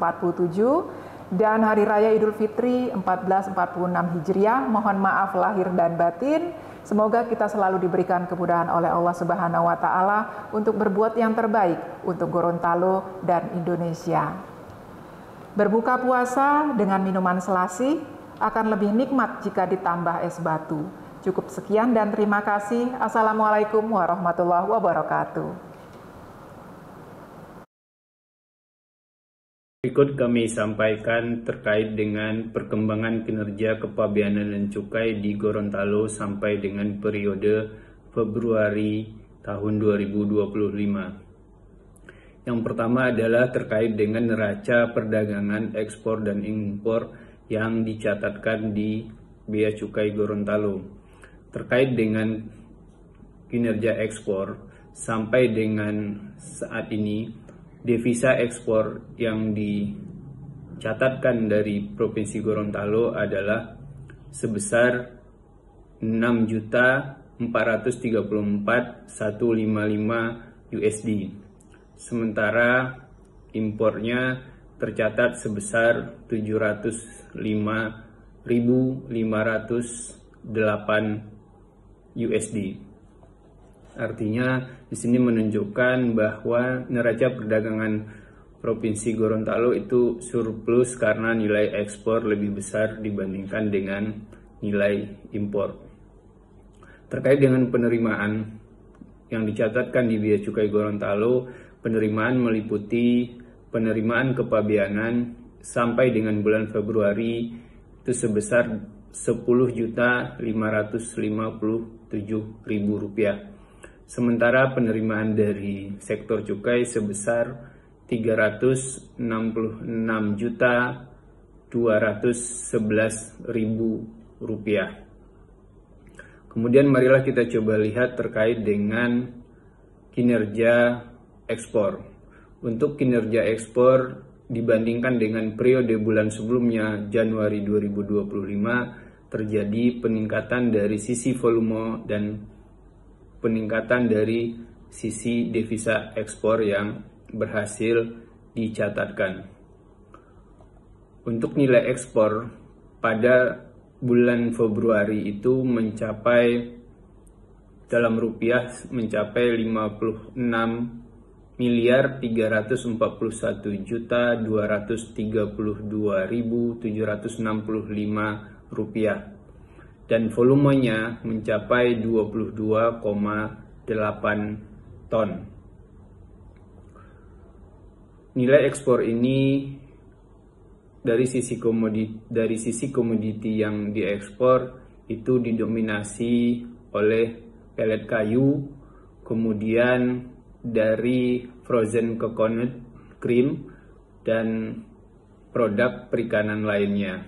dan Hari Raya Idul Fitri 1446 Hijriah. Mohon maaf lahir dan batin. Semoga kita selalu diberikan kemudahan oleh Allah Subhanahu wa taala untuk berbuat yang terbaik untuk Gorontalo dan Indonesia. Berbuka puasa dengan minuman selasi akan lebih nikmat jika ditambah es batu. Cukup sekian dan terima kasih. Assalamualaikum warahmatullahi wabarakatuh. Berikut kami sampaikan terkait dengan perkembangan kinerja Kepabeanan dan Cukai di Gorontalo sampai dengan periode Februari tahun 2025. Yang pertama adalah terkait dengan neraca perdagangan ekspor dan impor yang dicatatkan di Bea Cukai Gorontalo. Terkait dengan kinerja ekspor sampai dengan saat ini, devisa ekspor yang dicatatkan dari Provinsi Gorontalo adalah sebesar 6.434.155 USD. Sementara impornya tercatat sebesar 705.508 USD. Artinya di sini menunjukkan bahwa neraca perdagangan Provinsi Gorontalo itu surplus karena nilai ekspor lebih besar dibandingkan dengan nilai impor. Terkait dengan penerimaan yang dicatatkan di Bea Cukai Gorontalo, penerimaan meliputi penerimaan kepabeanan sampai dengan bulan Februari itu sebesar Rp10.557.000. Sementara penerimaan dari sektor cukai sebesar Rp366.211.000. Kemudian marilah kita coba lihat terkait dengan kinerja ekspor. Untuk kinerja ekspor dibandingkan dengan periode bulan sebelumnya Januari 2025 terjadi peningkatan dari sisi volume dan peningkatan dari sisi devisa ekspor yang berhasil dicatatkan. Untuk nilai ekspor pada bulan Februari itu mencapai dalam rupiah mencapai 56.341.232.765 rupiah. dan volumenya mencapai 22,8 ton. Nilai ekspor ini dari sisi komoditi yang diekspor itu didominasi oleh pelet kayu, kemudian dari frozen coconut cream, dan produk perikanan lainnya.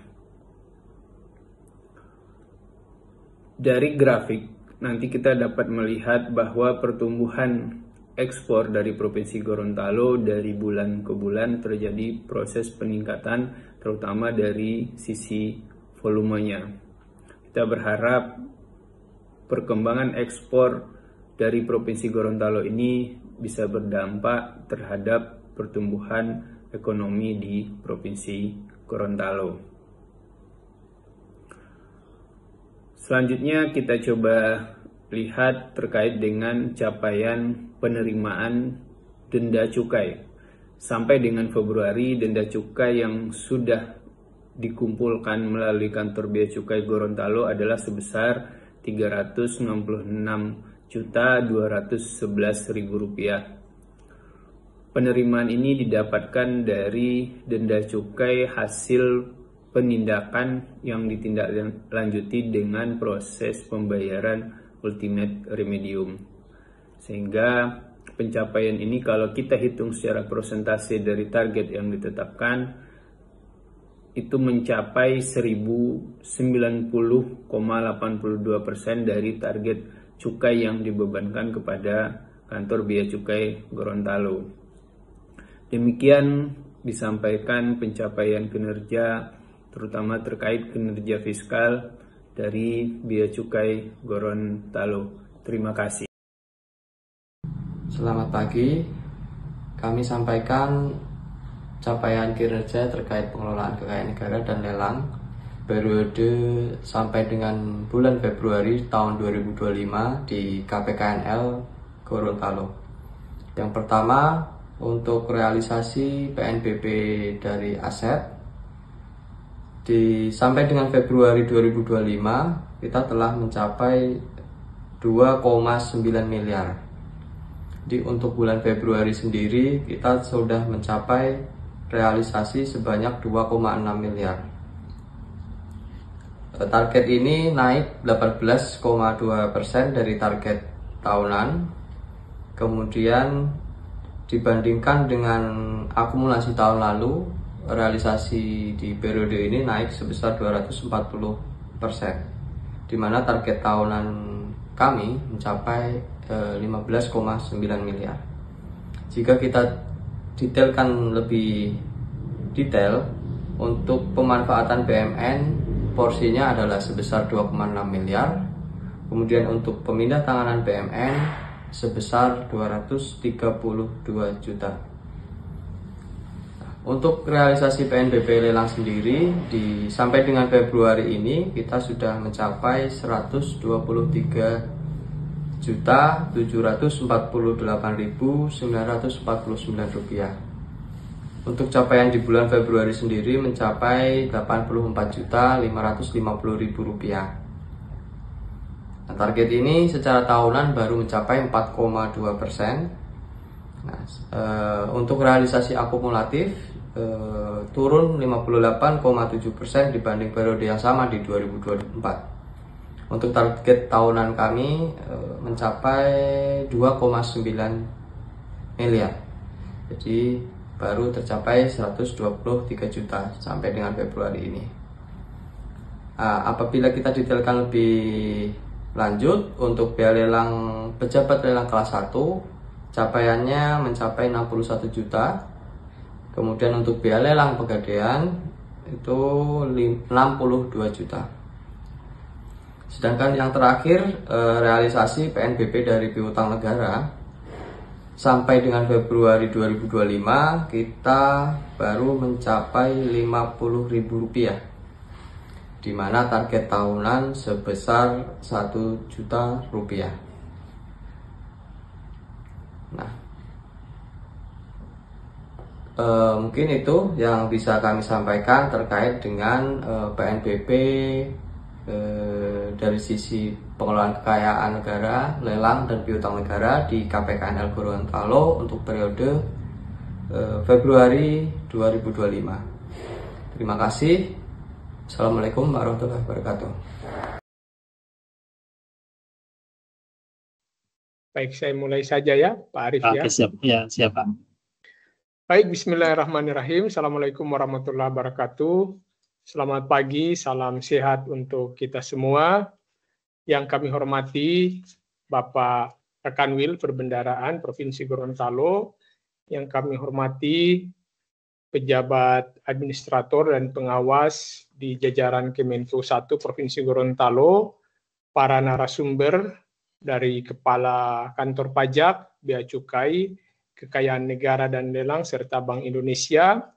Dari grafik nanti kita dapat melihat bahwa pertumbuhan ekspor dari Provinsi Gorontalo dari bulan ke bulan terjadi proses peningkatan, terutama dari sisi volumenya. Kita berharap perkembangan ekspor dari Provinsi Gorontalo ini bisa berdampak terhadap pertumbuhan ekonomi di Provinsi Gorontalo. Selanjutnya kita coba lihat terkait dengan capaian penerimaan denda cukai. Sampai dengan Februari, denda cukai yang sudah dikumpulkan melalui kantor bea cukai Gorontalo adalah sebesar Rp366.211.000. Penerimaan ini didapatkan dari denda cukai hasil penindakan yang ditindaklanjuti dengan proses pembayaran ultimate remedium. Sehingga pencapaian ini kalau kita hitung secara persentase dari target yang ditetapkan itu mencapai 1090,82% dari target cukai yang dibebankan kepada kantor bea cukai Gorontalo. Demikian disampaikan pencapaian kinerja terutama terkait kinerja fiskal dari bea cukai Gorontalo. Terima kasih. Selamat pagi, kami sampaikan capaian kinerja terkait pengelolaan kekayaan negara dan lelang periode sampai dengan bulan Februari tahun 2025 di KPKNL Gorontalo. Yang pertama, untuk realisasi PNBP dari aset sampai dengan Februari 2025 kita telah mencapai 2,9 miliar. Jadi untuk bulan Februari sendiri kita sudah mencapai realisasi sebanyak 2,6 miliar. Target ini naik 18,2% dari target tahunan. Kemudian dibandingkan dengan akumulasi tahun lalu, realisasi di periode ini naik sebesar 240%, di mana target tahunan kami mencapai 15,9 miliar. Jika kita detailkan lebih detail, untuk pemanfaatan BMN porsinya adalah sebesar 2,6 miliar. Kemudian untuk pemindah tanganan BMN sebesar 232 juta. Untuk realisasi PNBP lelang sendiri sampai dengan Februari ini kita sudah mencapai 123.748.949 rupiah. Untuk capaian di bulan Februari sendiri mencapai 84.550.000 rupiah. Nah, target ini secara tahunan baru mencapai 4,2%. Nah, untuk realisasi akumulatif turun 58,7% dibanding periode yang sama di 2024. Untuk target tahunan kami mencapai 2,9 miliar. Jadi baru tercapai 123 juta sampai dengan Februari ini. Apabila kita detailkan lebih lanjut, untuk bea lelang pejabat lelang kelas 1 capaiannya mencapai 61 juta. Kemudian untuk bea lelang pegadaian itu 62 juta. Sedangkan yang terakhir realisasi PNBP dari piutang negara sampai dengan Februari 2025 kita baru mencapai Rp50.000, di mana target tahunan sebesar 1 juta rupiah. Nah, mungkin itu yang bisa kami sampaikan terkait dengan PNBP dari sisi pengelolaan kekayaan negara, lelang dan piutang negara di KPKNL Gorontalo untuk periode Februari 2025. Terima kasih. Assalamualaikum warahmatullahi wabarakatuh. Baik, saya mulai saja ya, Pak Arief ya. Oke, siap. Ya, siap, Pak. Baik, bismillahirrahmanirrahim. Assalamualaikum warahmatullahi wabarakatuh. Selamat pagi, salam sehat untuk kita semua. Yang kami hormati Bapak Kakanwil Perbendaraan Provinsi Gorontalo, yang kami hormati pejabat administrator dan pengawas di jajaran Kemenko 1 Provinsi Gorontalo, para narasumber dari Kepala Kantor Pajak, Bea Cukai, Kekayaan Negara dan Lelang, serta Bank Indonesia,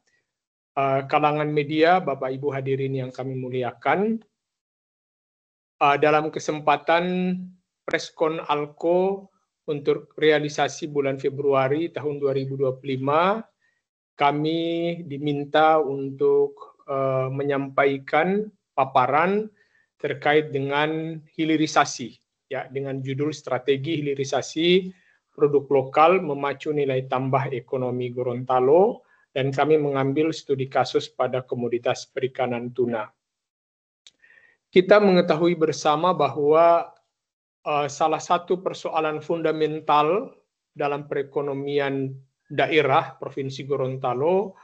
kalangan media, Bapak Ibu hadirin yang kami muliakan. Dalam kesempatan Preskon ALKO untuk realisasi bulan Februari tahun 2025, kami diminta untuk menyampaikan paparan terkait dengan hilirisasi, ya, dengan judul Strategi Hilirisasi Produk Lokal Memacu Nilai Tambah Ekonomi Gorontalo, dan kami mengambil studi kasus pada komoditas perikanan tuna. Kita mengetahui bersama bahwa salah satu persoalan fundamental dalam perekonomian daerah Provinsi Gorontalo,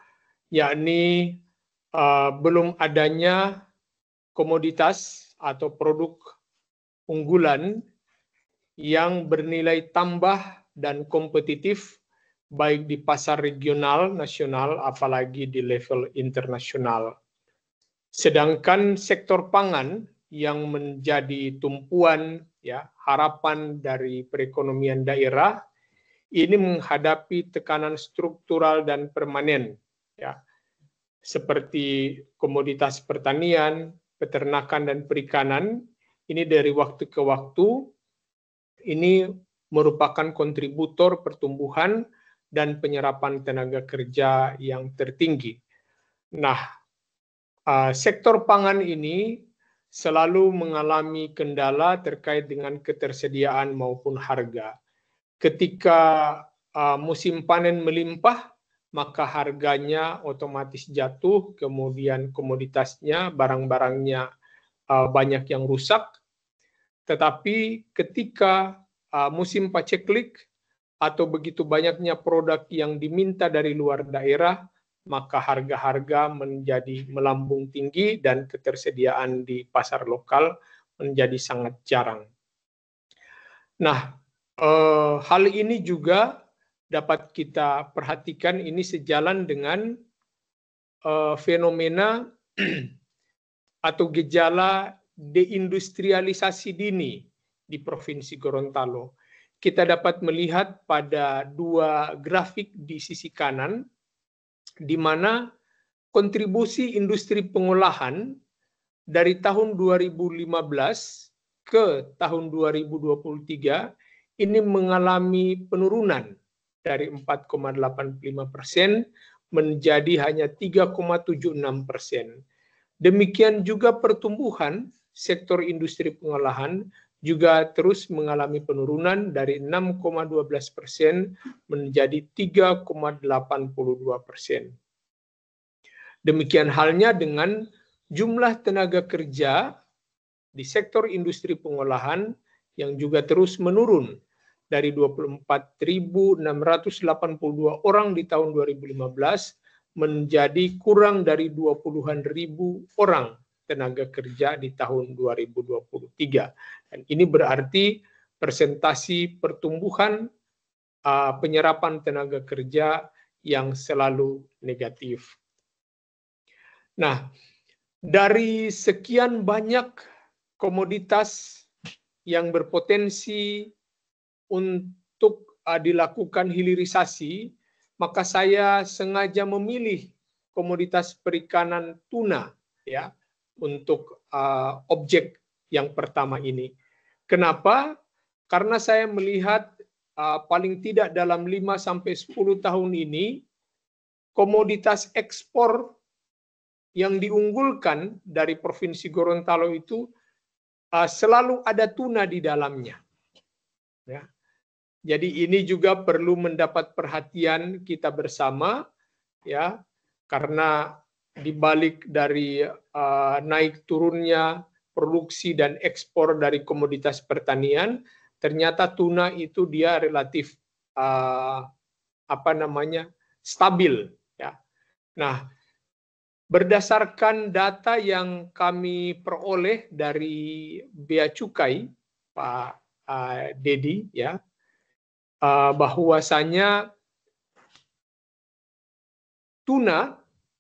yakni belum adanya komoditas atau produk unggulan yang bernilai tambah dan kompetitif baik di pasar regional, nasional, apalagi di level internasional. Sedangkan sektor pangan yang menjadi tumpuan, ya, harapan dari perekonomian daerah ini menghadapi tekanan struktural dan permanen, ya, seperti komoditas pertanian, peternakan dan perikanan. Ini dari waktu ke waktu ini merupakan kontributor pertumbuhan dan penyerapan tenaga kerja yang tertinggi. Nah, sektor pangan ini selalu mengalami kendala terkait dengan ketersediaan maupun harga. Ketika musim panen melimpah, maka harganya otomatis jatuh, kemudian komoditasnya, barang-barangnya banyak yang rusak. Tetapi ketika musim paceklik atau begitu banyaknya produk yang diminta dari luar daerah, maka harga-harga menjadi melambung tinggi dan ketersediaan di pasar lokal menjadi sangat jarang. Nah, hal ini juga dapat kita perhatikan, ini sejalan dengan fenomena atau gejala deindustrialisasi dini di Provinsi Gorontalo. Kita dapat melihat pada dua grafik di sisi kanan, di mana kontribusi industri pengolahan dari tahun 2015 ke tahun 2023 ini mengalami penurunan dari 4,85% menjadi hanya 3,76%. Demikian juga pertumbuhan sektor industri pengolahan juga terus mengalami penurunan dari 6,12% menjadi 3,82%. Demikian halnya dengan jumlah tenaga kerja di sektor industri pengolahan yang juga terus menurun dari 24.682 orang di tahun 2015 menjadi kurang dari 20-an ribu orang tenaga kerja di tahun 2023. Dan ini berarti persentasi pertumbuhan penyerapan tenaga kerja yang selalu negatif. Nah, dari sekian banyak komoditas yang berpotensi untuk dilakukan hilirisasi, maka saya sengaja memilih komoditas perikanan tuna, ya, untuk objek yang pertama ini. Kenapa? Karena saya melihat paling tidak dalam 5-10 tahun ini komoditas ekspor yang diunggulkan dari Provinsi Gorontalo itu selalu ada tuna di dalamnya. Ya. Jadi ini juga perlu mendapat perhatian kita bersama, ya, karena dibalik dari naik turunnya produksi dan ekspor dari komoditas pertanian, ternyata tuna itu dia relatif stabil. Ya. Nah, berdasarkan data yang kami peroleh dari Bea Cukai, Pak Dedi, ya, bahwasanya tuna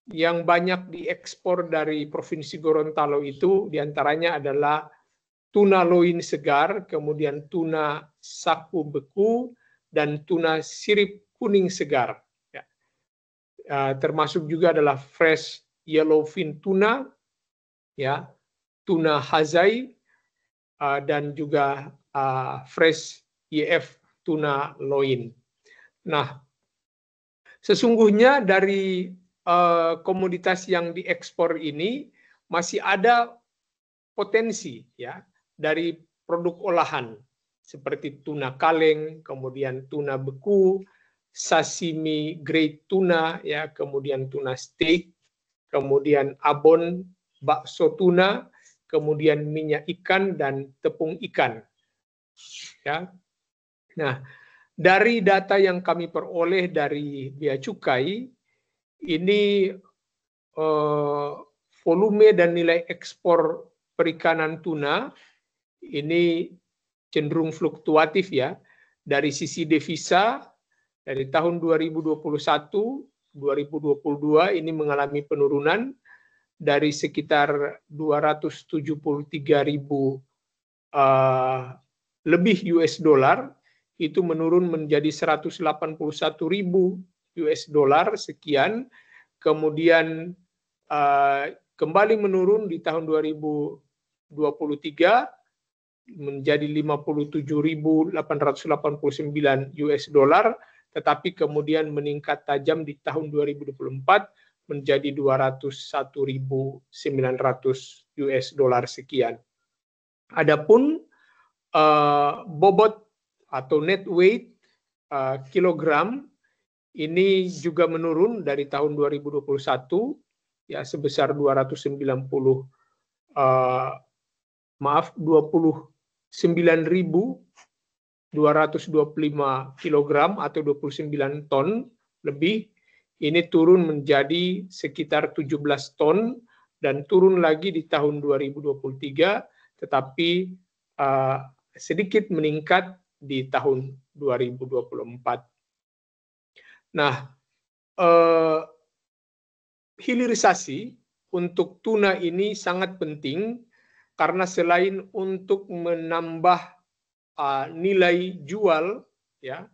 yang banyak diekspor dari Provinsi Gorontalo itu diantaranya adalah tuna loin segar, kemudian tuna saku beku, dan tuna sirip kuning segar. Ya. Termasuk juga adalah fresh yellowfin tuna, ya, tuna hazai, dan juga fresh YF tuna loin. Nah, sesungguhnya dari komoditas yang diekspor ini masih ada potensi, ya, dari produk olahan seperti tuna kaleng, kemudian tuna beku, sashimi grade tuna, ya, kemudian tuna steak, kemudian abon, bakso tuna, kemudian minyak ikan dan tepung ikan. Ya. Nah, dari data yang kami peroleh dari Bea Cukai, ini volume dan nilai ekspor perikanan tuna ini cenderung fluktuatif, ya. Dari sisi devisa, dari tahun 2021, 2022 ini mengalami penurunan dari sekitar 273.000 lebih US dollar, itu menurun menjadi 181.000 US dollar sekian, kemudian kembali menurun di tahun 2023 menjadi 57.889 US dollar, tetapi kemudian meningkat tajam di tahun 2024 menjadi 201.900 US dollar sekian. Adapun bobot atau net weight kilogram ini juga menurun dari tahun 2021, ya, sebesar 29.225 kilogram atau 29 ton lebih. Ini turun menjadi sekitar 17 ton dan turun lagi di tahun 2023, tetapi sedikit meningkat di tahun 2024. Nah, hilirisasi untuk tuna ini sangat penting karena selain untuk menambah nilai jual, ya,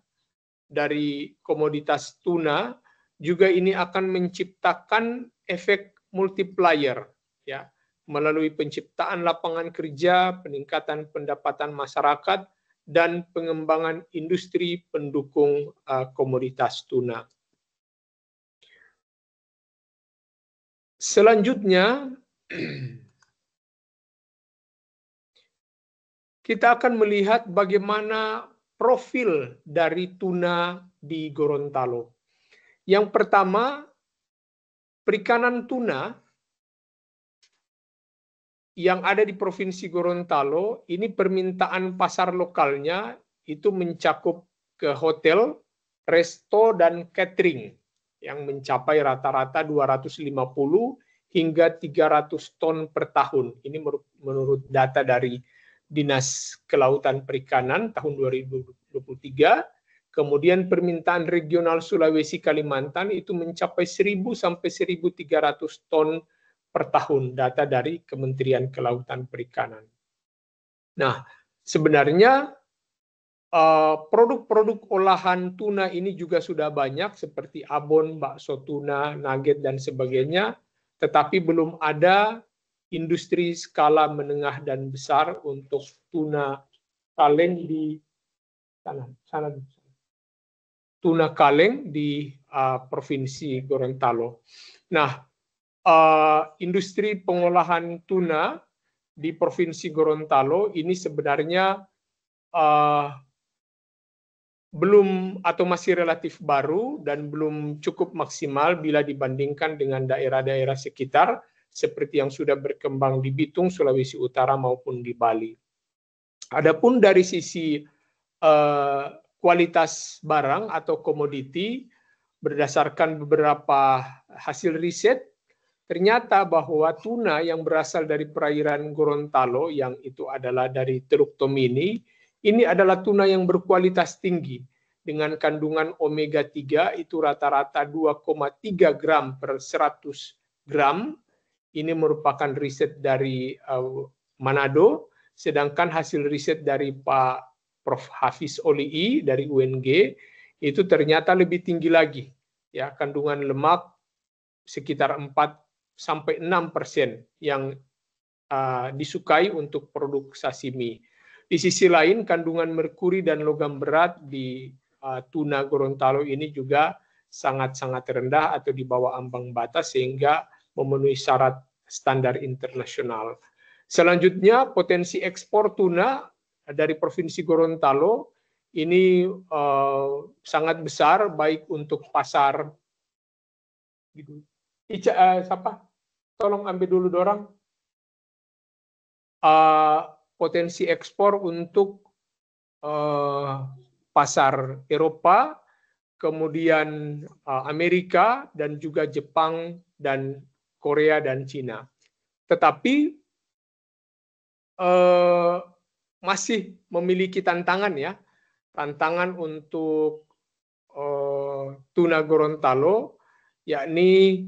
dari komoditas tuna, juga ini akan menciptakan efek multiplier, ya, melalui penciptaan lapangan kerja, peningkatan pendapatan masyarakat, dan pengembangan industri pendukung komoditas tuna. Selanjutnya, kita akan melihat bagaimana profil dari tuna di Gorontalo. Yang pertama, perikanan tuna yang ada di Provinsi Gorontalo, ini permintaan pasar lokalnya itu mencakup ke hotel, resto, dan catering yang mencapai rata-rata 250 hingga 300 ton per tahun. Ini menurut data dari Dinas Kelautan Perikanan tahun 2023. Kemudian permintaan regional Sulawesi Kalimantan itu mencapai 1.000 sampai 1.300 ton per tahun, data dari Kementerian Kelautan Perikanan. Nah, sebenarnya produk-produk olahan tuna ini juga sudah banyak seperti abon, bakso tuna, nugget, dan sebagainya, tetapi belum ada industri skala menengah dan besar untuk tuna kaleng di tuna kaleng di Provinsi Gorontalo. Nah, industri pengolahan tuna di Provinsi Gorontalo ini sebenarnya belum atau masih relatif baru dan belum cukup maksimal bila dibandingkan dengan daerah-daerah sekitar seperti yang sudah berkembang di Bitung, Sulawesi Utara maupun di Bali. Adapun dari sisi kualitas barang atau komoditi, berdasarkan beberapa hasil riset, ternyata bahwa tuna yang berasal dari perairan Gorontalo, yang itu adalah dari Teluk Tomini, ini adalah tuna yang berkualitas tinggi, dengan kandungan omega 3 itu rata-rata 2,3 gram per 100 gram. Ini merupakan riset dari Manado, sedangkan hasil riset dari Pak Prof. Hafiz Olii dari UNG, itu ternyata lebih tinggi lagi. Ya, kandungan lemak sekitar 4-6% yang disukai untuk produk sashimi. Di sisi lain, kandungan merkuri dan logam berat di tuna Gorontalo ini juga sangat-sangat rendah atau di bawah ambang batas sehingga memenuhi syarat standar internasional. Selanjutnya, potensi ekspor tuna dari Provinsi Gorontalo ini sangat besar, baik untuk pasar. Siapa? Tolong ambil dulu dorang. Potensi ekspor untuk pasar Eropa, kemudian Amerika, dan juga Jepang, dan Korea, dan Cina. Tetapi masih memiliki tantangan ya, tantangan untuk tuna Gorontalo, yakni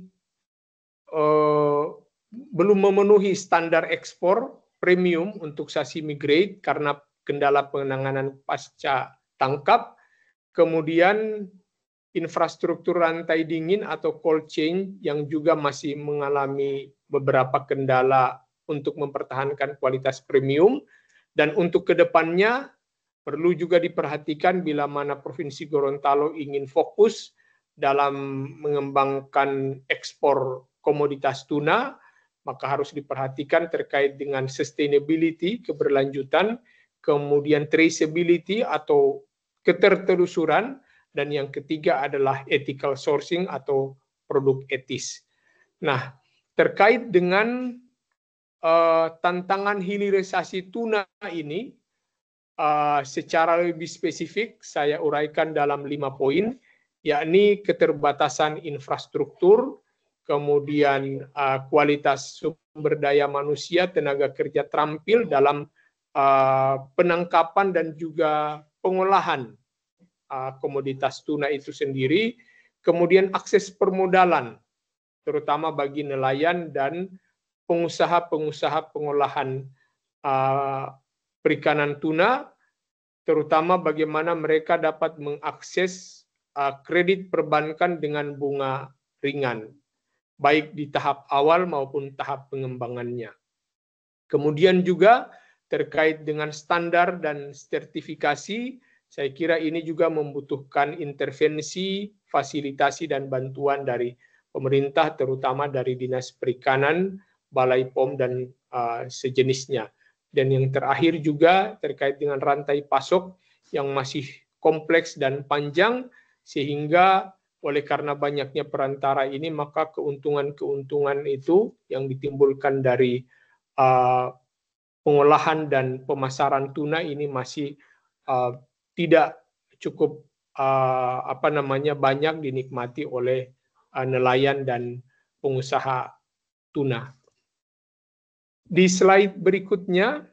belum memenuhi standar ekspor premium untuk sashimi grade karena kendala penanganan pasca tangkap, kemudian infrastruktur rantai dingin atau cold chain yang juga masih mengalami beberapa kendala untuk mempertahankan kualitas premium, dan untuk kedepannya perlu juga diperhatikan bila mana Provinsi Gorontalo ingin fokus dalam mengembangkan ekspor komoditas tuna, maka harus diperhatikan terkait dengan sustainability, keberlanjutan, kemudian traceability atau ketertelusuran, dan yang ketiga adalah ethical sourcing atau produk etis. Nah, terkait dengan tantangan hilirisasi tuna ini, secara lebih spesifik saya uraikan dalam 5 poin, yakni keterbatasan infrastruktur, kemudian kualitas sumber daya manusia, tenaga kerja terampil dalam penangkapan dan juga pengolahan komoditas tuna itu sendiri, kemudian akses permodalan, terutama bagi nelayan dan pengusaha-pengusaha pengolahan perikanan tuna, terutama bagaimana mereka dapat mengakses kredit perbankan dengan bunga ringan, baik di tahap awal maupun tahap pengembangannya. Kemudian juga terkait dengan standar dan sertifikasi, saya kira ini juga membutuhkan intervensi, fasilitasi, dan bantuan dari pemerintah, terutama dari Dinas Perikanan, Balai POM, dan sejenisnya. Dan yang terakhir juga terkait dengan rantai pasok yang masih kompleks dan panjang, sehingga oleh karena banyaknya perantara ini, maka keuntungan-keuntungan itu yang ditimbulkan dari pengolahan dan pemasaran tuna ini masih tidak cukup banyak dinikmati oleh nelayan dan pengusaha tuna. Di slide berikutnya,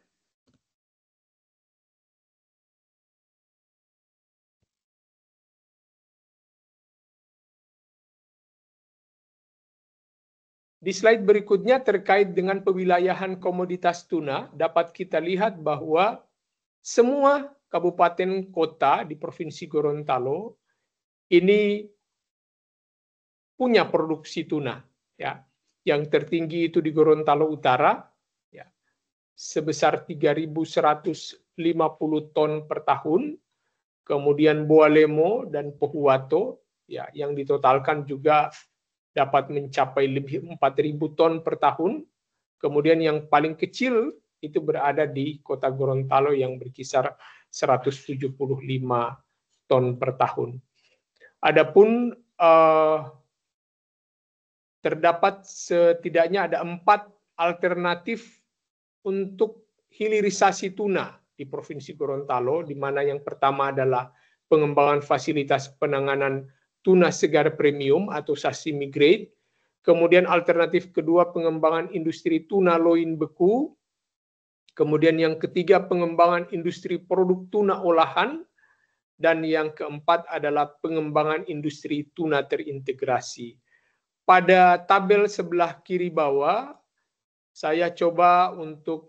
terkait dengan pewilayahan komoditas tuna, dapat kita lihat bahwa semua kabupaten kota di Provinsi Gorontalo ini punya produksi tuna, ya. Yang tertinggi itu di Gorontalo Utara, ya, sebesar 3.150 ton per tahun. Kemudian Boalemo dan Pohuwato, ya, yang ditotalkan juga dapat mencapai lebih 4.000 ton per tahun. kemudian yang paling kecil itu berada di Kota Gorontalo yang berkisar 175 ton per tahun. Adapun terdapat setidaknya ada 4 alternatif untuk hilirisasi tuna di Provinsi Gorontalo, di mana yang pertama adalah pengembangan fasilitas penanganan tuna segar premium atau sashimi grade. Kemudian alternatif kedua pengembangan industri tuna loin beku. Kemudian yang ketiga pengembangan industri produk tuna olahan. Dan yang keempat adalah pengembangan industri tuna terintegrasi. Pada tabel sebelah kiri bawah, saya coba untuk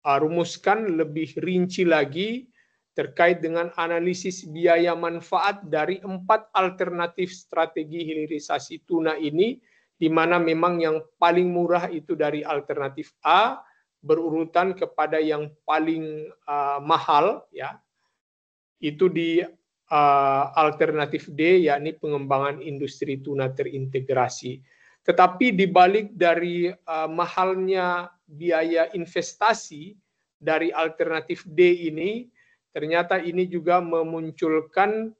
merumuskan lebih rinci lagi terkait dengan analisis biaya manfaat dari 4 alternatif strategi hilirisasi tuna ini, di mana memang yang paling murah itu dari alternatif A, berurutan kepada yang paling mahal, ya, itu di alternatif D, yakni pengembangan industri tuna terintegrasi. Tetapi dibalik dari mahalnya biaya investasi dari alternatif D ini, ternyata ini juga memunculkan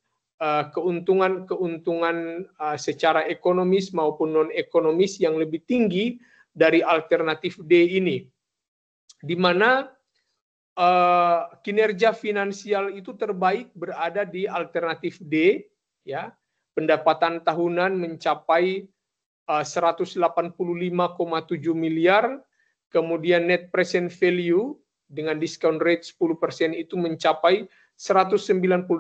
keuntungan-keuntungan secara ekonomis maupun non-ekonomis yang lebih tinggi dari alternatif D ini, di mana kinerja finansial itu terbaik berada di alternatif D, ya, pendapatan tahunan mencapai 185,7 miliar, kemudian net present value dengan discount rate 10% itu mencapai 198,4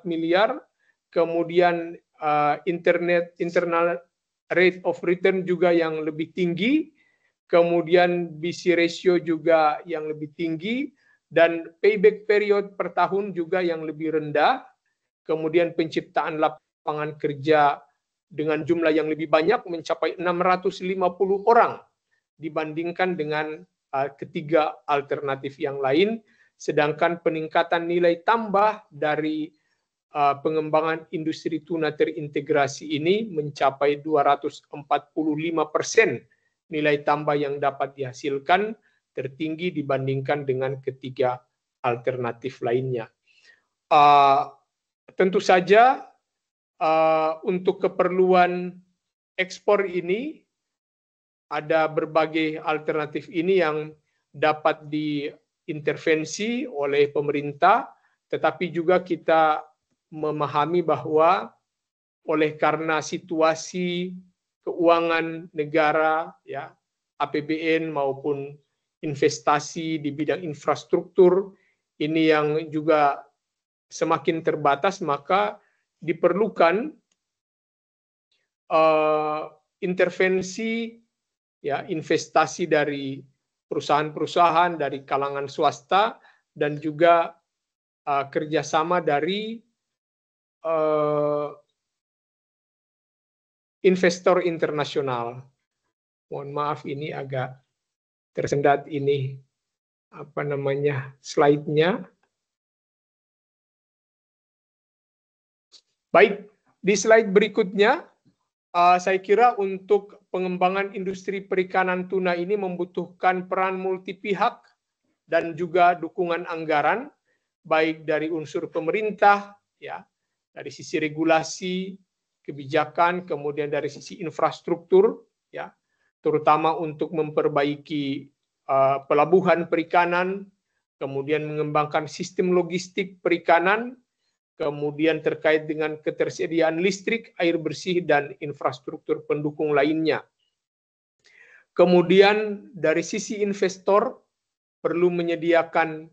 miliar, kemudian internal rate of return juga yang lebih tinggi, kemudian BC ratio juga yang lebih tinggi, dan payback period per tahun juga yang lebih rendah, kemudian penciptaan lapangan kerja dengan jumlah yang lebih banyak mencapai 650 orang dibandingkan dengan ketiga alternatif yang lain, sedangkan peningkatan nilai tambah dari pengembangan industri tuna terintegrasi ini mencapai 245% nilai tambah yang dapat dihasilkan, tertinggi dibandingkan dengan ketiga alternatif lainnya. Tentu saja untuk keperluan ekspor ini ada berbagai alternatif ini yang dapat diintervensi oleh pemerintah, tetapi juga kita memahami bahwa oleh karena situasi keuangan negara, ya, APBN maupun investasi di bidang infrastruktur ini yang juga semakin terbatas, maka diperlukan intervensi, ya, investasi dari perusahaan-perusahaan, dari kalangan swasta, dan juga kerjasama dari investor internasional. Mohon maaf, ini agak tersendat ini slide-nya. Baik, di slide berikutnya saya kira untuk pengembangan industri perikanan tuna ini membutuhkan peran multi pihak dan juga dukungan anggaran, baik dari unsur pemerintah, ya, dari sisi regulasi, kebijakan, kemudian dari sisi infrastruktur, ya, terutama untuk memperbaiki pelabuhan perikanan, kemudian mengembangkan sistem logistik perikanan, kemudian terkait dengan ketersediaan listrik, air bersih, dan infrastruktur pendukung lainnya. Kemudian dari sisi investor perlu menyediakan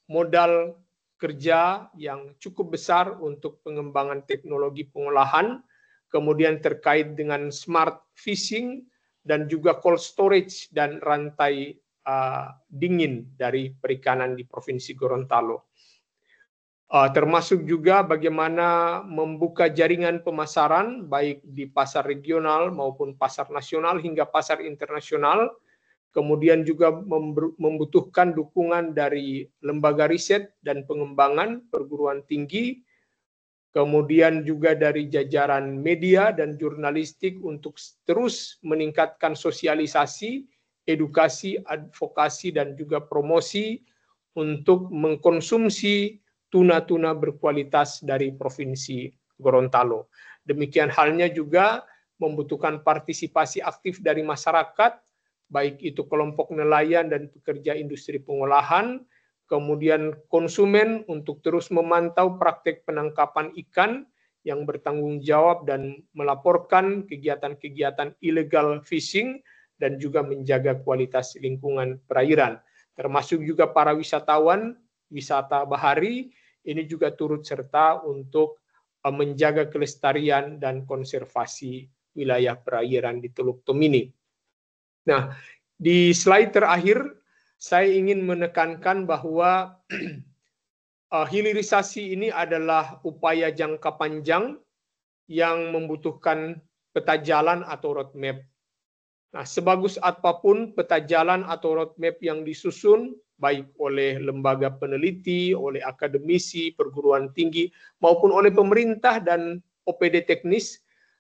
modal kerja yang cukup besar untuk pengembangan teknologi pengolahan, kemudian terkait dengan smart fishing, dan juga cold storage dan rantai dingin dari perikanan di Provinsi Gorontalo. Termasuk juga bagaimana membuka jaringan pemasaran baik di pasar regional maupun pasar nasional hingga pasar internasional, kemudian juga membutuhkan dukungan dari lembaga riset dan pengembangan perguruan tinggi, kemudian juga dari jajaran media dan jurnalistik untuk terus meningkatkan sosialisasi, edukasi, advokasi, dan juga promosi untuk mengkonsumsi tuna-tuna berkualitas dari Provinsi Gorontalo. Demikian halnya juga membutuhkan partisipasi aktif dari masyarakat, baik itu kelompok nelayan dan pekerja industri pengolahan, kemudian konsumen untuk terus memantau praktek penangkapan ikan yang bertanggung jawab dan melaporkan kegiatan-kegiatan illegal fishing dan juga menjaga kualitas lingkungan perairan. Termasuk juga para wisatawan, wisata bahari, ini juga turut serta untuk menjaga kelestarian dan konservasi wilayah perairan di Teluk Tomini. Nah, di slide terakhir, saya ingin menekankan bahwa hilirisasi ini adalah upaya jangka panjang yang membutuhkan peta jalan atau roadmap. Nah, sebagus apapun peta jalan atau roadmap yang disusun, baik oleh lembaga peneliti, oleh akademisi, perguruan tinggi, maupun oleh pemerintah dan OPD teknis,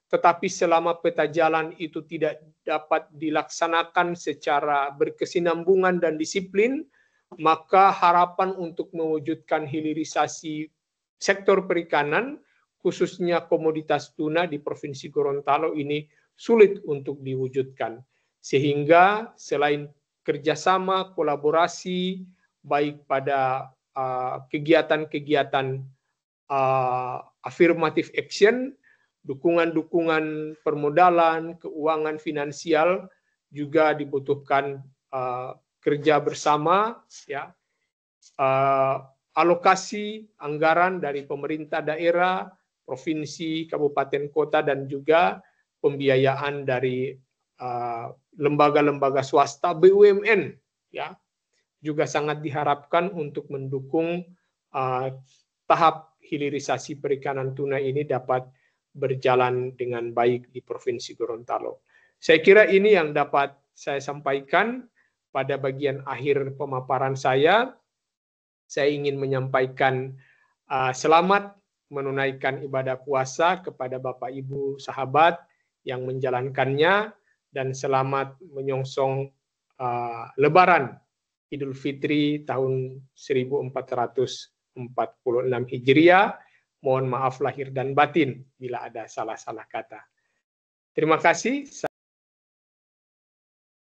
tetapi selama peta jalan itu tidak dapat dilaksanakan secara berkesinambungan dan disiplin, maka harapan untuk mewujudkan hilirisasi sektor perikanan, khususnya komoditas tuna di Provinsi Gorontalo ini sulit untuk diwujudkan. Sehingga selain kerjasama, kolaborasi, baik pada kegiatan-kegiatan affirmative action, dukungan-dukungan permodalan, keuangan finansial, juga dibutuhkan kerja bersama, ya, alokasi anggaran dari pemerintah daerah, provinsi, kabupaten, kota, dan juga pembiayaan dari lembaga-lembaga swasta, BUMN, ya, juga sangat diharapkan untuk mendukung tahap hilirisasi perikanan tuna ini dapat berjalan dengan baik di Provinsi Gorontalo. Saya kira ini yang dapat saya sampaikan pada bagian akhir pemaparan saya. Saya ingin menyampaikan selamat menunaikan ibadah puasa kepada Bapak Ibu sahabat yang menjalankannya, dan selamat menyongsong Lebaran Idul Fitri tahun 1446 Hijriah. Mohon maaf lahir dan batin bila ada salah-salah kata. Terima kasih.